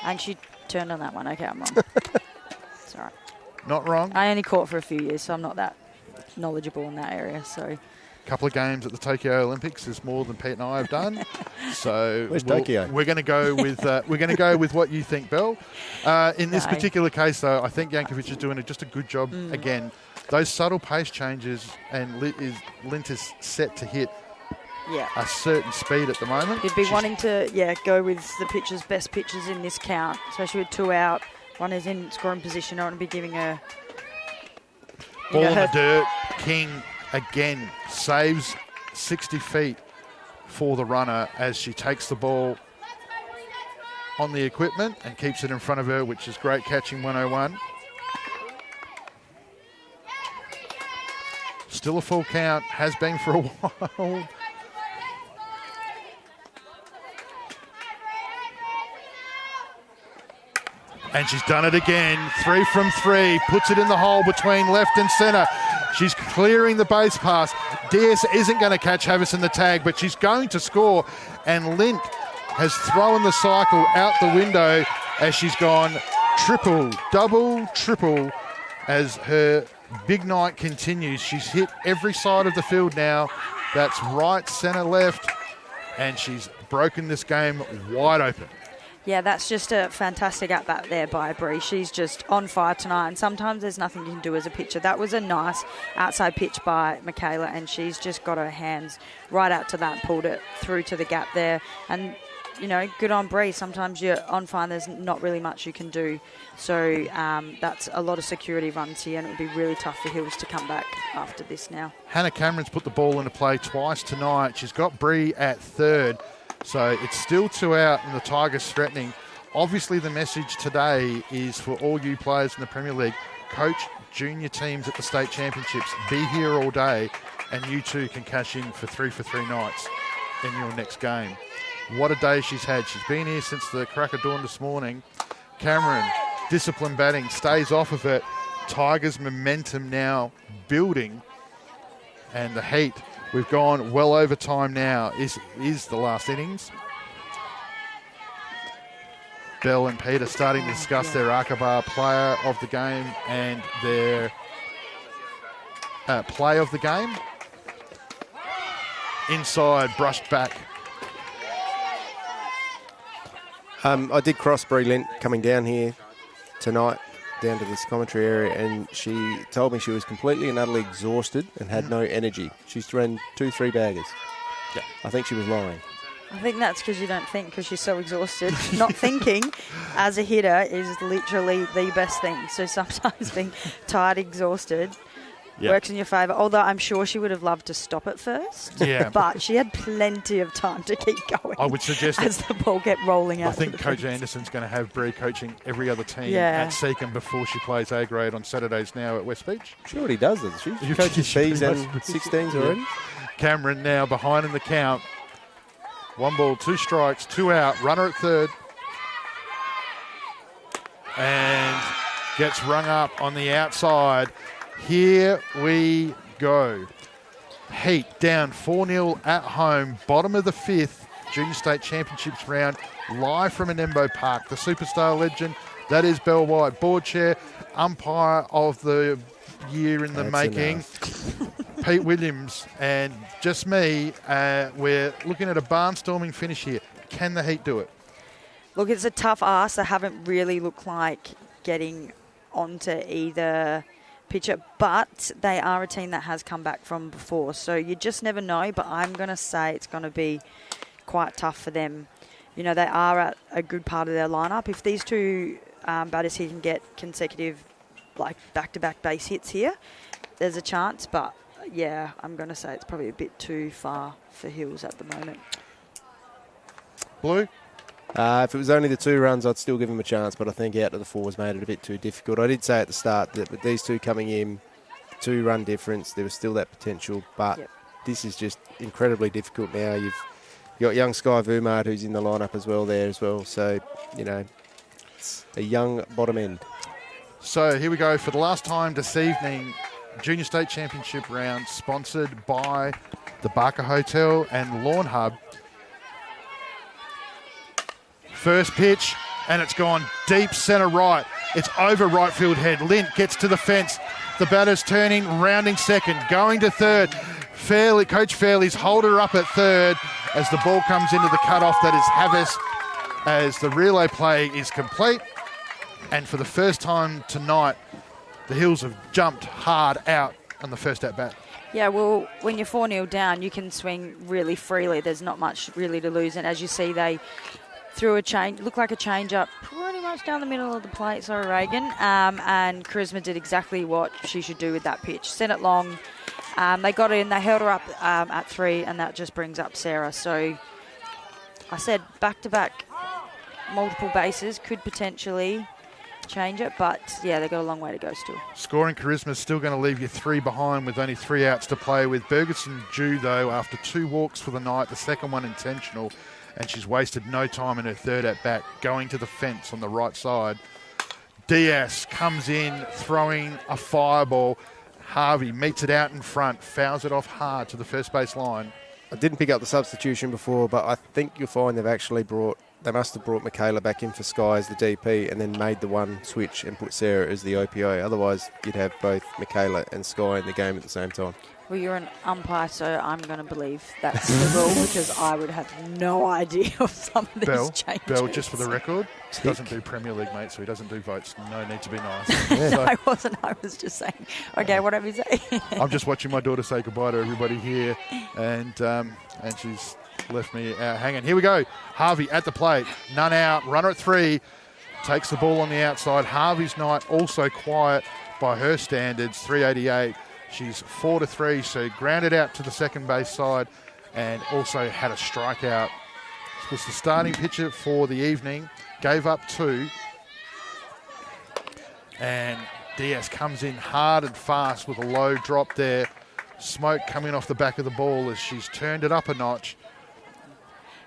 And she turned on that one. Okay, I'm wrong. It's all right. Not wrong. I only caught for a few years, so I'm not that knowledgeable in that area. So, couple of games at the Tokyo Olympics is more than Pete and I have done. So where's Tokyo? We're going to go with what you think, Bell. In this particular case, though, I think Yankovic is doing just a good job. Again, those subtle pace changes, and Lint is set to hit a certain speed at the moment. You'd be wanting to go with the best pitches in this count, especially with 2 out. One is in scoring position. I want to be giving her... Ball in the dirt. King, again, saves 60 feet for the runner as she takes the ball on the equipment and keeps it in front of her, which is great catching 101. Still a full count. Has been for a while. And she's done it again. 3 from 3. Puts it in the hole between left and centre. She's clearing the base pass. DS isn't going to catch Havis in the tag, but she's going to score. And Lint has thrown the cycle out the window as she's gone triple, double, triple as her big night continues. She's hit every side of the field now. That's right, centre, left. And she's broken this game wide open. Yeah, that's just a fantastic at-bat there by Bree. She's just on fire tonight, and sometimes there's nothing you can do as a pitcher. That was a nice outside pitch by Michaela, and she's just got her hands right out to that, pulled it through to the gap there. And, good on Bree. Sometimes you're on fire and there's not really much you can do. So that's a lot of security runs here, and it would be really tough for Hills to come back after this now. Hannah Cameron's put the ball into play twice tonight. She's got Bree at third. So it's still 2 out and the Tigers threatening. Obviously the message today is for all you players in the Premier League, coach junior teams at the state championships, be here all day, and you too can cash in for 3 for 3 nights in your next game. What a day she's had. She's been here since the crack of dawn this morning. Cameron, disciplined batting, stays off of it. Tigers momentum now building, and the Heat, we've gone well over time now, is the last innings. Bell and Peter starting to discuss their Aqaba player of the game and their play of the game. Inside, brushed back. I did cross Bree Lint coming down here tonight, down to this commentary area, and she told me she was completely and utterly exhausted and had no energy. She's run 2 3-baggers. Yeah. I think she was lying. I think that's because you don't think, because you're so exhausted. Not thinking as a hitter is literally the best thing. So sometimes being tired, exhausted works in your favour. Although I'm sure she would have loved to stop it first. Yeah. But she had plenty of time to keep going. I would suggest as the ball kept rolling out. I think Coach fence. Anderson's going to have Bree coaching every other team at Seacombe before she plays A grade on Saturdays now at West Beach. She already does, doesn't she? She coaches Bs and 16s already. Cameron now behind in the count. 1 ball, 2 strikes, 2 out. Runner at third. And gets rung up on the outside. Here we go. Heat down 4-0 at home. Bottom of the 5th Junior State Championships round. Live from Anembo Park. The superstar legend, that is Belle White. Board chair, umpire of the year in the making. Pete Williams and just me. We're looking at a barnstorming finish here. Can the Heat do it? Look, it's a tough ask. They haven't really looked like getting onto either pitcher, but they are a team that has come back from before. So you just never know, but I'm going to say it's going to be quite tough for them. You know, they are at a good part of their lineup. If these two batters here can get consecutive, like back-to-back base hits here, there's a chance, but yeah, I'm going to say it's probably a bit too far for Hills at the moment. Blue? If it was only the 2 runs, I'd still give them a chance, but I think out of the 4 has made it a bit too difficult. I did say at the start that with these 2 coming in, 2-run difference, there was still that potential, but this is just incredibly difficult now. You've got young Sky Vumard who's in the lineup as well there as well, so, you know, it's a young bottom end. So here we go for the last time this evening. Junior State Championship round sponsored by the Barker Hotel and Lawn Hub. First pitch, and it's gone deep centre right. It's over right field head. Lint gets to the fence. The batter's turning, rounding second, going to third. Coach Fairley's hold her up at third as the ball comes into the cutoff. That is Havas as the relay play is complete. And for the first time tonight, the Hills have jumped hard out on the first at-bat. Yeah, well, when you're 4-0 down, you can swing really freely. There's not much really to lose. And as you see, they threw a change, looked like a change-up pretty much down the middle of the plate. Sorry, Reagan. And Charisma did exactly what she should do with that pitch. Sent it long. They got in. They held her up at 3, and that just brings up Sarah. So I said back-to-back multiple bases could potentially change it, but yeah, they've got a long way to go still. Scoring Charisma is still going to leave you 3 behind with only 3 outs to play with. Bergerson due, though, after 2 walks for the night, the second one intentional, and she's wasted no time in her third at-bat, going to the fence on the right side. Diaz comes in, throwing a fireball. Harvey meets it out in front, fouls it off hard to the first base line. I didn't pick up the substitution before, but I think you'll find they must have brought Michaela back in for Sky as the DP and then made the one switch and put Sarah as the OPO. Otherwise, you'd have both Michaela and Sky in the game at the same time. Well, you're an umpire, so I'm going to believe that's the rule because I would have no idea of some of these changes. Bell, just for the record, he doesn't do Premier League, mate, so he doesn't do votes. No need to be nice. So, I wasn't. I was just saying, okay, whatever you say. I'm just watching my daughter say goodbye to everybody here, and she's left me out hanging. Here we go. Harvey at the plate. None out. Runner at 3. Takes the ball on the outside. Harvey's night also quiet by her standards. 388. She's 4-3, so grounded out to the second base side and also had a strikeout. This was the starting pitcher for the evening. Gave up 2. And Diaz comes in hard and fast with a low drop there. Smoke coming off the back of the ball as she's turned it up a notch.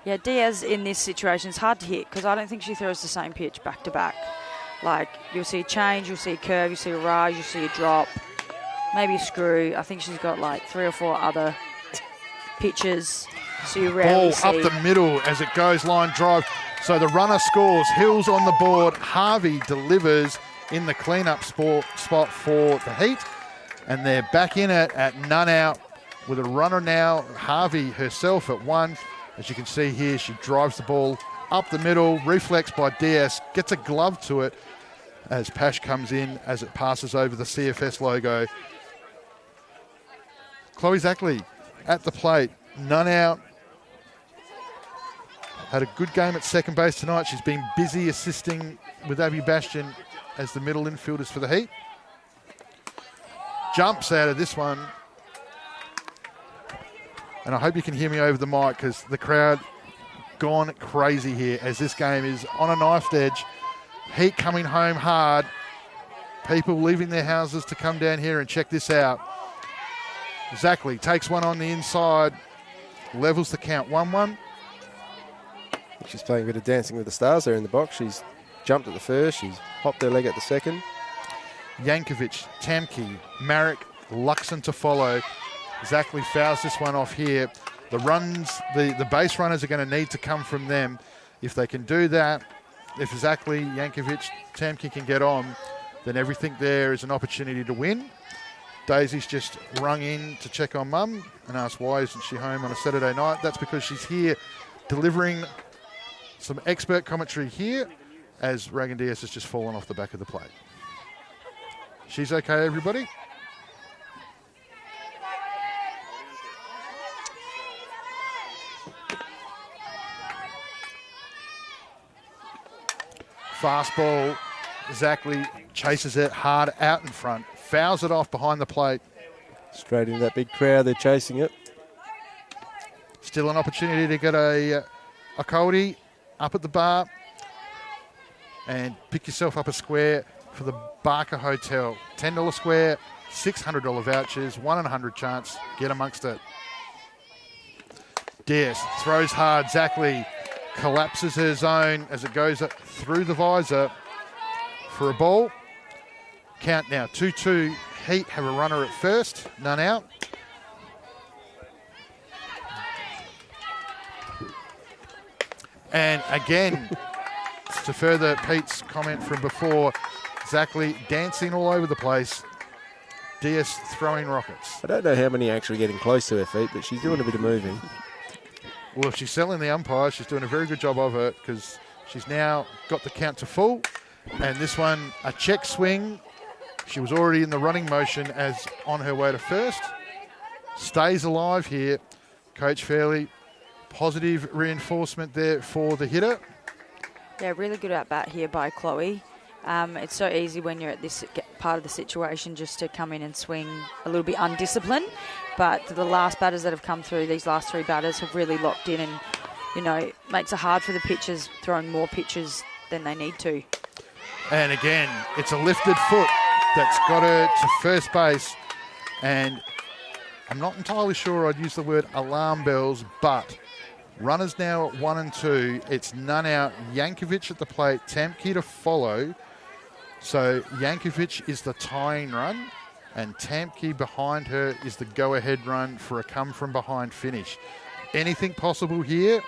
Yeah, Diaz in this situation is hard to hit because I don't think she throws the same pitch back to back. Like, you'll see a change, you'll see a curve, you'll see a rise, you'll see a drop, maybe a screw. I think she's got like 3 or 4 other pitches. So you rarely see. Ball up the middle as it goes line drive. So the runner scores. Hills on the board. Harvey delivers in the cleanup spot for the Heat. And they're back in it at none out with a runner now. Harvey herself at 1. As you can see here, she drives the ball up the middle. Reflex by Diaz. Gets a glove to it as Pash comes in as it passes over the CFS logo. Chloe Zackley at the plate. None out. Had a good game at second base tonight. She's been busy assisting with Abby Bastian as the middle infielders for the Heat. Jumps out of this one. And I hope you can hear me over the mic because the crowd gone crazy here as this game is on a knife's edge. Heat coming home hard. People leaving their houses to come down here and check this out. Zackley takes one on the inside, levels the count 1-1. She's playing a bit of Dancing with the Stars there in the box. She's jumped at the first. She's hopped her leg at the second. Yankovic, Tamke, Marek, Luxon to follow. Zackley fouls this one off here. The runs, the base runners are going to need to come from them. If they can do that, if Zackley, Yankovic, Tamke can get on, then everything there is an opportunity to win. Daisy's just rung in to check on Mum and asked why isn't she home on a Saturday night. That's because she's here delivering some expert commentary here as Reagan Diaz has just fallen off the back of the plate. She's okay, everybody? Fastball. Zackley chases it hard out in front. Fouls it off behind the plate. Straight into that big crowd. They're chasing it. Still an opportunity to get a Cody up at the bar and pick yourself up a square for the Barker Hotel. $10 square, $600 vouchers, 1 in 100 chance. Get amongst it. Diaz throws hard. Zackley collapses her zone as it goes through the visor for a ball. Count now 2-2. Heat have a runner at first, none out. And again, to further Pete's comment from before, Zackley dancing all over the place. Diaz throwing rockets. I don't know how many are actually getting close to her feet, but she's doing a bit of moving. Well, if she's selling the umpire, she's doing a very good job of it because she's now got the count to full. And this one, a check swing. She was already in the running motion as on her way to first. Stays alive here. Coach Fairley, positive reinforcement there for the hitter. Yeah, really good at bat here by Chloe. It's so easy when you're at this part of the situation just to come in and swing a little bit undisciplined. But the last batters that have come through, these last 3 batters have really locked in and, you know, makes it hard for the pitchers throwing more pitches than they need to. And again, it's a lifted foot that's got her to first base. And I'm not entirely sure I'd use the word alarm bells, but runners now at 1 and 2. It's none out. Yankovic at the plate, Tamke to follow. So Yankovic is the tying run, and Tamke behind her is the go-ahead run for a come-from-behind finish. Anything possible here?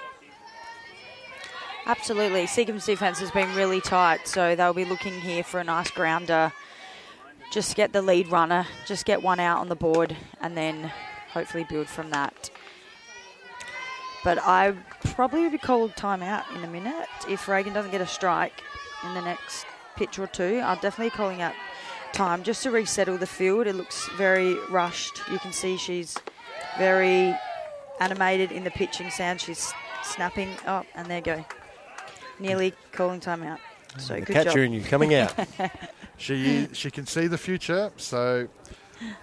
Absolutely. Seagram's defence has been really tight, so they'll be looking here for a nice grounder. Just get the lead runner, just get one out on the board, and then hopefully build from that. But I probably would be called timeout in a minute. If Reagan doesn't get a strike in the next pitch or two, I'm definitely calling out time just to resettle the field. It looks very rushed. You can see she's very animated in the pitching sound. She's snapping. Oh, and there you go. Nearly calling timeout. So the good catcher job. in you coming out. She can see the future. So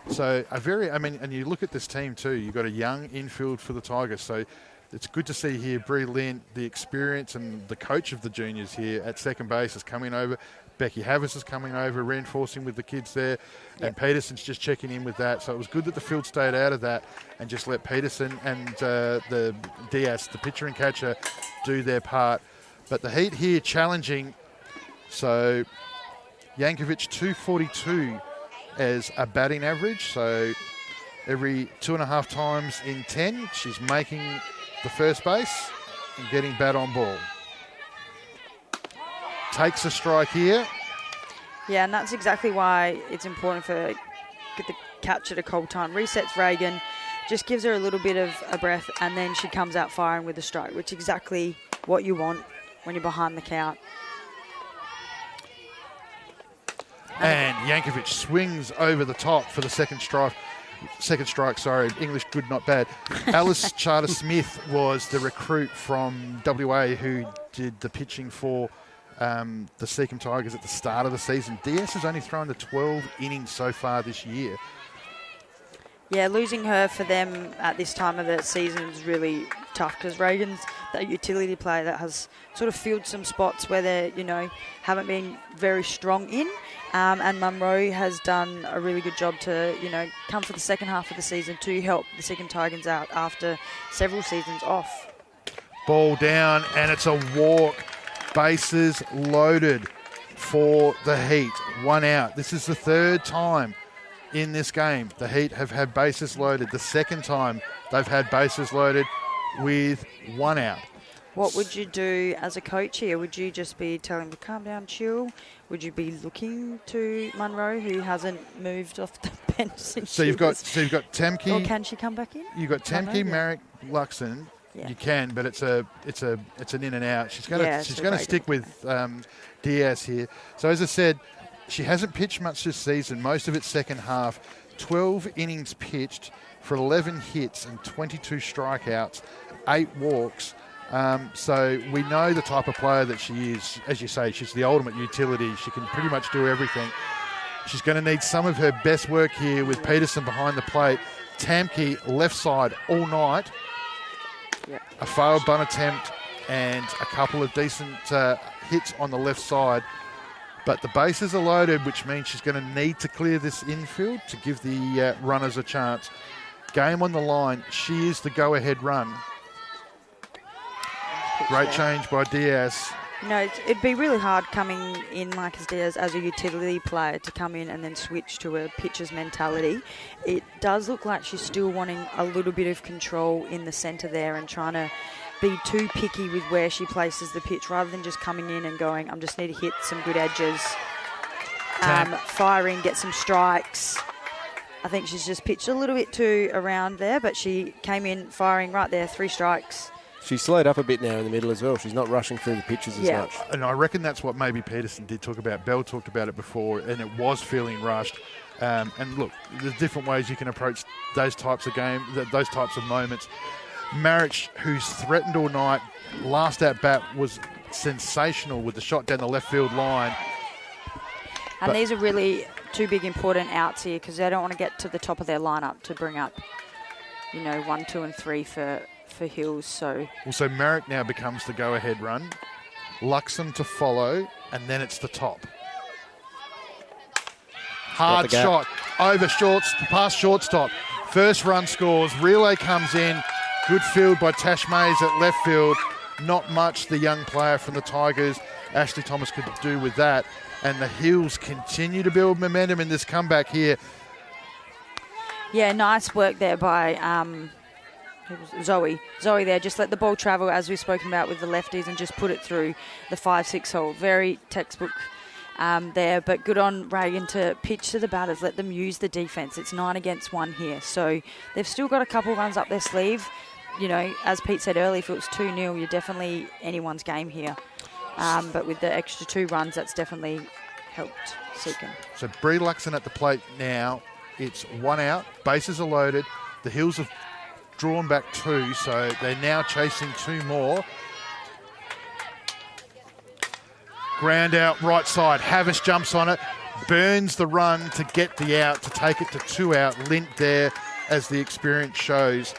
a very, I mean, and you look at this team too. You've got a young infield for the Tigers. So it's good to see here Bree Lynn, the experience and the coach of the juniors here at second base is coming over. Becky Havas is coming over, reinforcing with the kids there. Yep. And Peterson's just checking in with that. So it was good that the field stayed out of that and just let Peterson and the Diaz, the pitcher and catcher, do their part. But the Heat here challenging. So Yankovic 242 as a batting average. So every 2.5 times in 10, she's making the first base and getting bat on ball. Takes a strike here. Yeah, and that's exactly why it's important for get the catcher to call time. Resets Reagan, just gives her a little bit of a breath, and then she comes out firing with a strike, which is exactly what you want when you're behind the count. And Yankovic swings over the top for the second strike. Second strike, sorry. English good, not bad. Alice Charter-Smith was the recruit from WA who did the pitching for the Seacombe Tigers at the start of the season. DS has only thrown the 12 innings so far this year. Yeah, losing her for them at this time of the season is really tough because Reagan's that utility player that has sort of filled some spots where they, haven't been very strong in. And Munro has done a really good job to, come for the second half of the season to help the Seacombe Tigers out after several seasons off. Ball down, and it's a walk. Bases loaded for the Heat. 1 out. This is the third time in this game the Heat have had bases loaded. The second time they've had bases loaded with 1 out. What would you do as a coach here? Would you just be telling him to calm down, chill? Would you be looking to Munro, who hasn't moved off the bench since? So you've got Tamke. Or can she come back in? You've got Tamke, Marek, Luxon. Yeah. You can, but it's an in and out. She's going to stick with Diaz here. So as I said, she hasn't pitched much this season. Most of it's second half. 12 innings pitched for 11 hits and 22 strikeouts, 8 walks. So we know the type of player that she is. As you say, she's the ultimate utility. She can pretty much do everything. She's going to need some of her best work here with Peterson behind the plate. Tamke left side all night. Yeah. A failed bunt attempt and a couple of decent hits on the left side. But the bases are loaded, which means she's going to need to clear this infield to give the runners a chance. Game on the line. She is the go-ahead run. Great change by Diaz. It'd be really hard coming in like as Diaz as a utility player to come in and then switch to a pitcher's mentality. It does look like she's still wanting a little bit of control in the centre there and trying to be too picky with where she places the pitch rather than just coming in and going, I just need to hit some good edges, firing, get some strikes. I think she's just pitched a little bit too around there, but she came in firing right there, 3 strikes. She's slowed up a bit now in the middle as well. She's not rushing through the pitches as much. And I reckon that's what maybe Peterson did talk about. Bell talked about it before, and it was feeling rushed. And look, there's different ways you can approach those types of those types of moments. Marich, who's threatened all night, last at bat was sensational with the shot down the left field line. And these are really 2 big important outs here because they don't want to get to the top of their lineup to bring up, 1, 2, and 3 for Hills. So Marek now becomes the go-ahead run. Luxon to follow, and then it's the top. Hard shot over past shortstop. First run scores. Relay comes in. Good field by Tash Mays at left field. Not much the young player from the Tigers, Ashley Thomas, could do with that. And the Hills continue to build momentum in this comeback here. Yeah, nice work there by Zoe. Zoe there, just let the ball travel as we've spoken about with the lefties and just put it through the 5-6 hole. Very textbook there, but good on Reagan to pitch to the batters, let them use the defence. It's 9 against 1 here, so they've still got a couple runs up their sleeve. As Pete said earlier, if it was 2-0, you're definitely anyone's game here. But with the extra 2 runs, that's definitely helped Seacombe. So Bree Luxon at the plate now. It's 1 out. Bases are loaded. The Hills have drawn back 2, so they're now chasing 2 more. Ground out right side. Havis jumps on it, burns the run to get the out, to take it to 2 out. Lint there, as the experience shows,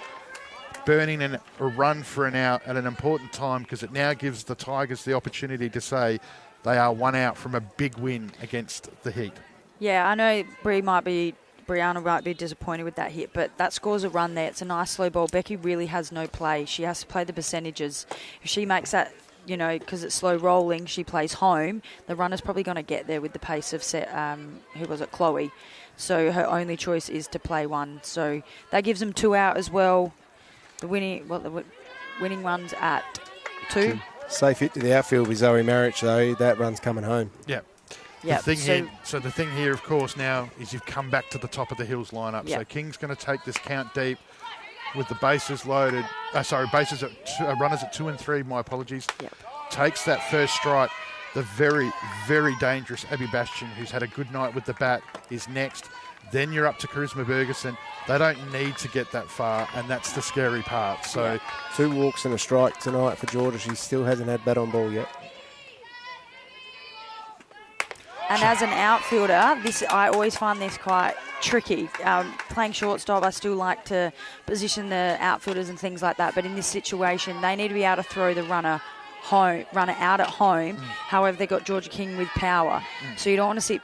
burning a run for an out at an important time because it now gives the Tigers the opportunity to say they are 1 out from a big win against the Heat. Yeah, I know Brianna might be disappointed with that hit, but that scores a run there. It's a nice slow ball. Becky really has no play. She has to play the percentages. If she makes that, because it's slow rolling, she plays home, the runner's probably going to get there with the pace of, Chloe. So her only choice is to play 1. So that gives them 2 out as well. The winning runs at 2. Safe hit to the outfield with Zoe Marich, though. That run's coming home. Yeah. Yep. The thing here, of course, now is you've come back to the top of the Hills lineup. Yep. So King's going to take this count deep with the bases loaded. Bases at runners at 2 and 3. My apologies. Yep. Takes that first strike. The very, very dangerous Abby Bastian, who's had a good night with the bat, is next. Then you're up to Charisma Bergerson. They don't need to get that far, and that's the scary part. So 2 walks and a strike tonight for Georgia. She still hasn't had bat on ball yet. And as an outfielder, I always find this quite tricky. Playing shortstop, I still like to position the outfielders and things like that. But in this situation, they need to be able to throw the runner out at home. However, they've got Georgia King with power. So you don't want to sit,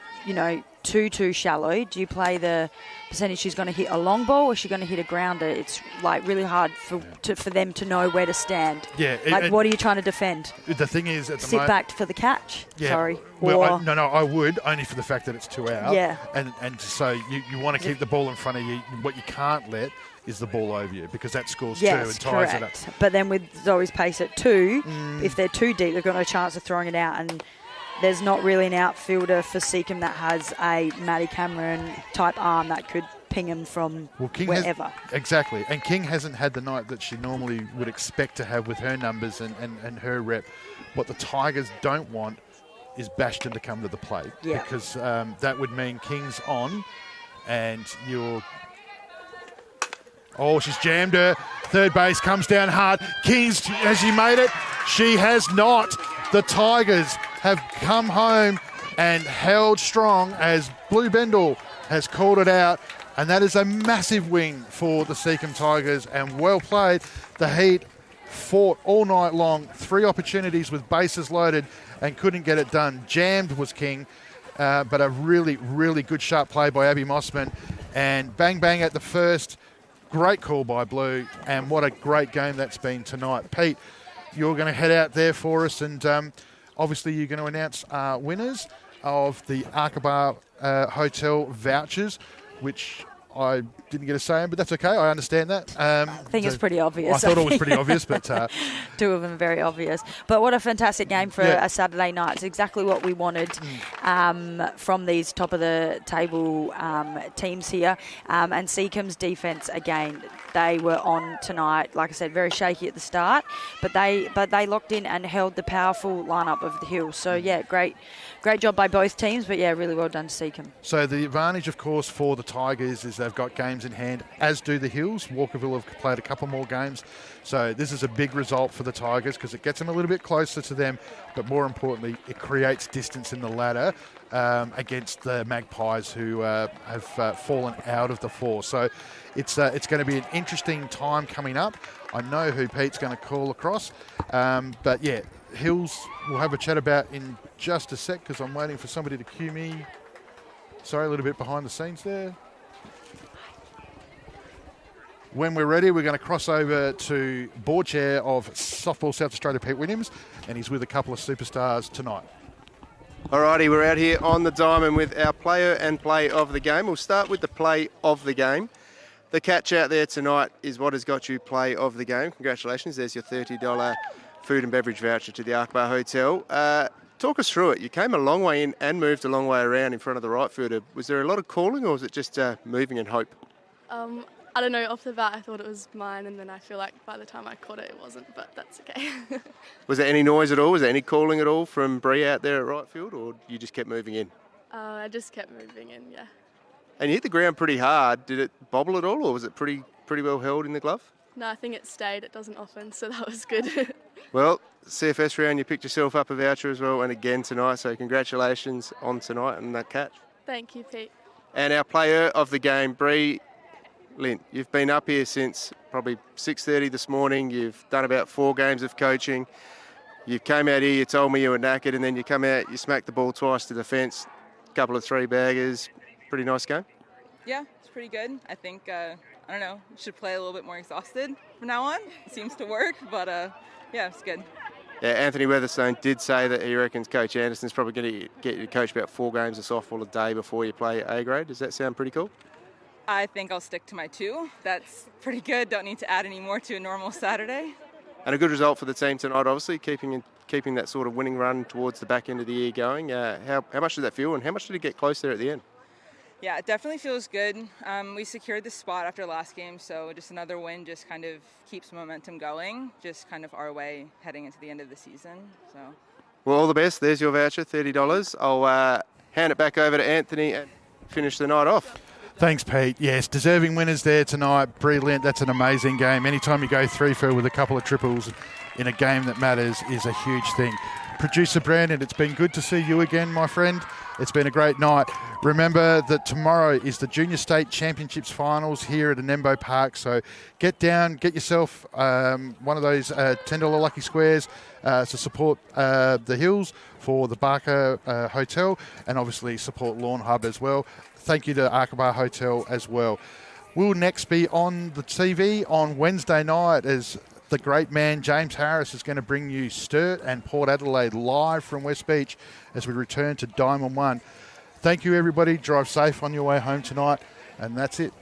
too shallow. Do you play the percentage she's going to hit a long ball or is she going to hit a grounder? It's like really hard for them to know where to stand. Yeah. What are you trying to defend? The thing is, at the sit back for the catch. Yeah. Sorry. Well, I would, only for the fact that it's 2 out. Yeah. And so you want to keep the ball in front of you. What you can't let is the ball over you, because that scores 2 and ties it up. But then with Zoe's pace at 2, if they're too deep, they've got no chance of throwing it out. And there's not really an outfielder for Seacombe that has a Maddie Cameron type arm that could ping him from wherever. Exactly. And King hasn't had the night that she normally would expect to have with her numbers and her rep. What the Tigers don't want is Bashton to come to the plate. Yeah. Because that would mean King's on and you're... Oh, she's jammed her. Third base comes down hard. King's, has she made it? She has not. The Tigers have come home and held strong as Blue Bendel has called it out. And that is a massive win for the Seacombe Tigers, and well played. The Heat fought all night long, 3 opportunities with bases loaded and couldn't get it done. Jammed was King, but a really, really good sharp play by Abby Mossman. And bang, bang at the first. Great call by Blue, and what a great game that's been tonight. Pete, you're going to head out there for us, and obviously you're going to announce winners of the Arkabar Hotel vouchers, which I didn't get a say in, but that's okay. I understand that. I think it's pretty obvious. I thought it was pretty obvious, but... 2 of them very obvious. But what a fantastic game for a Saturday night. It's exactly what we wanted from these top-of-the-table teams here. And Seacombe's defence, again, they were on tonight. Like I said, very shaky at the start, but they locked in and held the powerful lineup of the Hills. So, yeah, great job by both teams, but, yeah, really well done to Seacombe. So the advantage, of course, for the Tigers is they've got games in hand, as do the Hills. Walkerville have played a couple more games. So this is a big result for the Tigers because it gets them a little bit closer to them, but more importantly, it creates distance in the ladder against the Magpies, who have fallen out of the 4. So it's going to be an interesting time coming up. I know who Pete's going to call across. But, yeah, Hills we'll have a chat about in just a sec because I'm waiting for somebody to cue me. Sorry, a little bit behind the scenes there. When we're ready, we're going to cross over to board chair of Softball South Australia, Pete Williams, and he's with a couple of superstars tonight. Alrighty, we're out here on the diamond with our player and play of the game. We'll start with the play of the game. The catch out there tonight is what has got you play of the game. Congratulations, there's your $30 food and beverage voucher to the Arkabar Hotel. Talk us through it. You came a long way in and moved a long way around in front of the right fielder. Was there a lot of calling or was it just moving and hope? I don't know, off the bat I thought it was mine and then I feel like by the time I caught it, it wasn't, but that's okay. Was there any noise at all? Was there any calling at all from Bree out there at right field or you just kept moving in? I just kept moving in, yeah. And you hit the ground pretty hard. Did it bobble at all or was it pretty well held in the glove? No, I think it stayed. It doesn't often, so that was good. Well, CFS round, you picked yourself up a voucher as well and again tonight, so congratulations on tonight and that catch. Thank you, Pete. And our player of the game, Bree Lint, you've been up here since probably 6:30 this morning. You've done about 4 games of coaching. You came out here, you told me you were knackered, and then you come out, you smacked the ball twice to the fence, a couple of 3-baggers. Pretty nice game. Yeah, it's pretty good. I think, I don't know, should play a little bit more exhausted from now on. It seems to work, but yeah, it's good. Yeah, Anthony Weatherstone did say that he reckons Coach Anderson's probably going to get you to coach about 4 games of softball a day before you play A grade. Does that sound pretty cool? I think I'll stick to my 2. That's pretty good. Don't need to add any more to a normal Saturday. And a good result for the team tonight, obviously, keeping that sort of winning run towards the back end of the year going. How much did that feel and how much did it get close there at the end? Yeah, it definitely feels good. We secured the spot after last game, so just another win just kind of keeps momentum going, just kind of our way heading into the end of the season. So, well, all the best. There's your voucher, $30. I'll hand it back over to Anthony and finish the night off. Thanks, Pete. Yes, deserving winners there tonight. Brilliant. That's an amazing game. Anytime you go 3-for with a couple of triples in a game that matters is a huge thing. Producer Brandon, it's been good to see you again, my friend. It's been a great night. Remember that tomorrow is the Junior State Championships finals here at Anembo Park. So get down, get yourself one of those $10 lucky squares to support the Hills for the Barker Hotel, and obviously support Lawn Hub as well. Thank you to Arkaba Hotel as well. We'll next be on the TV on Wednesday night as the great man James Harris is going to bring you Sturt and Port Adelaide live from West Beach as we return to Diamond 1. Thank you, everybody. Drive safe on your way home tonight. And that's it.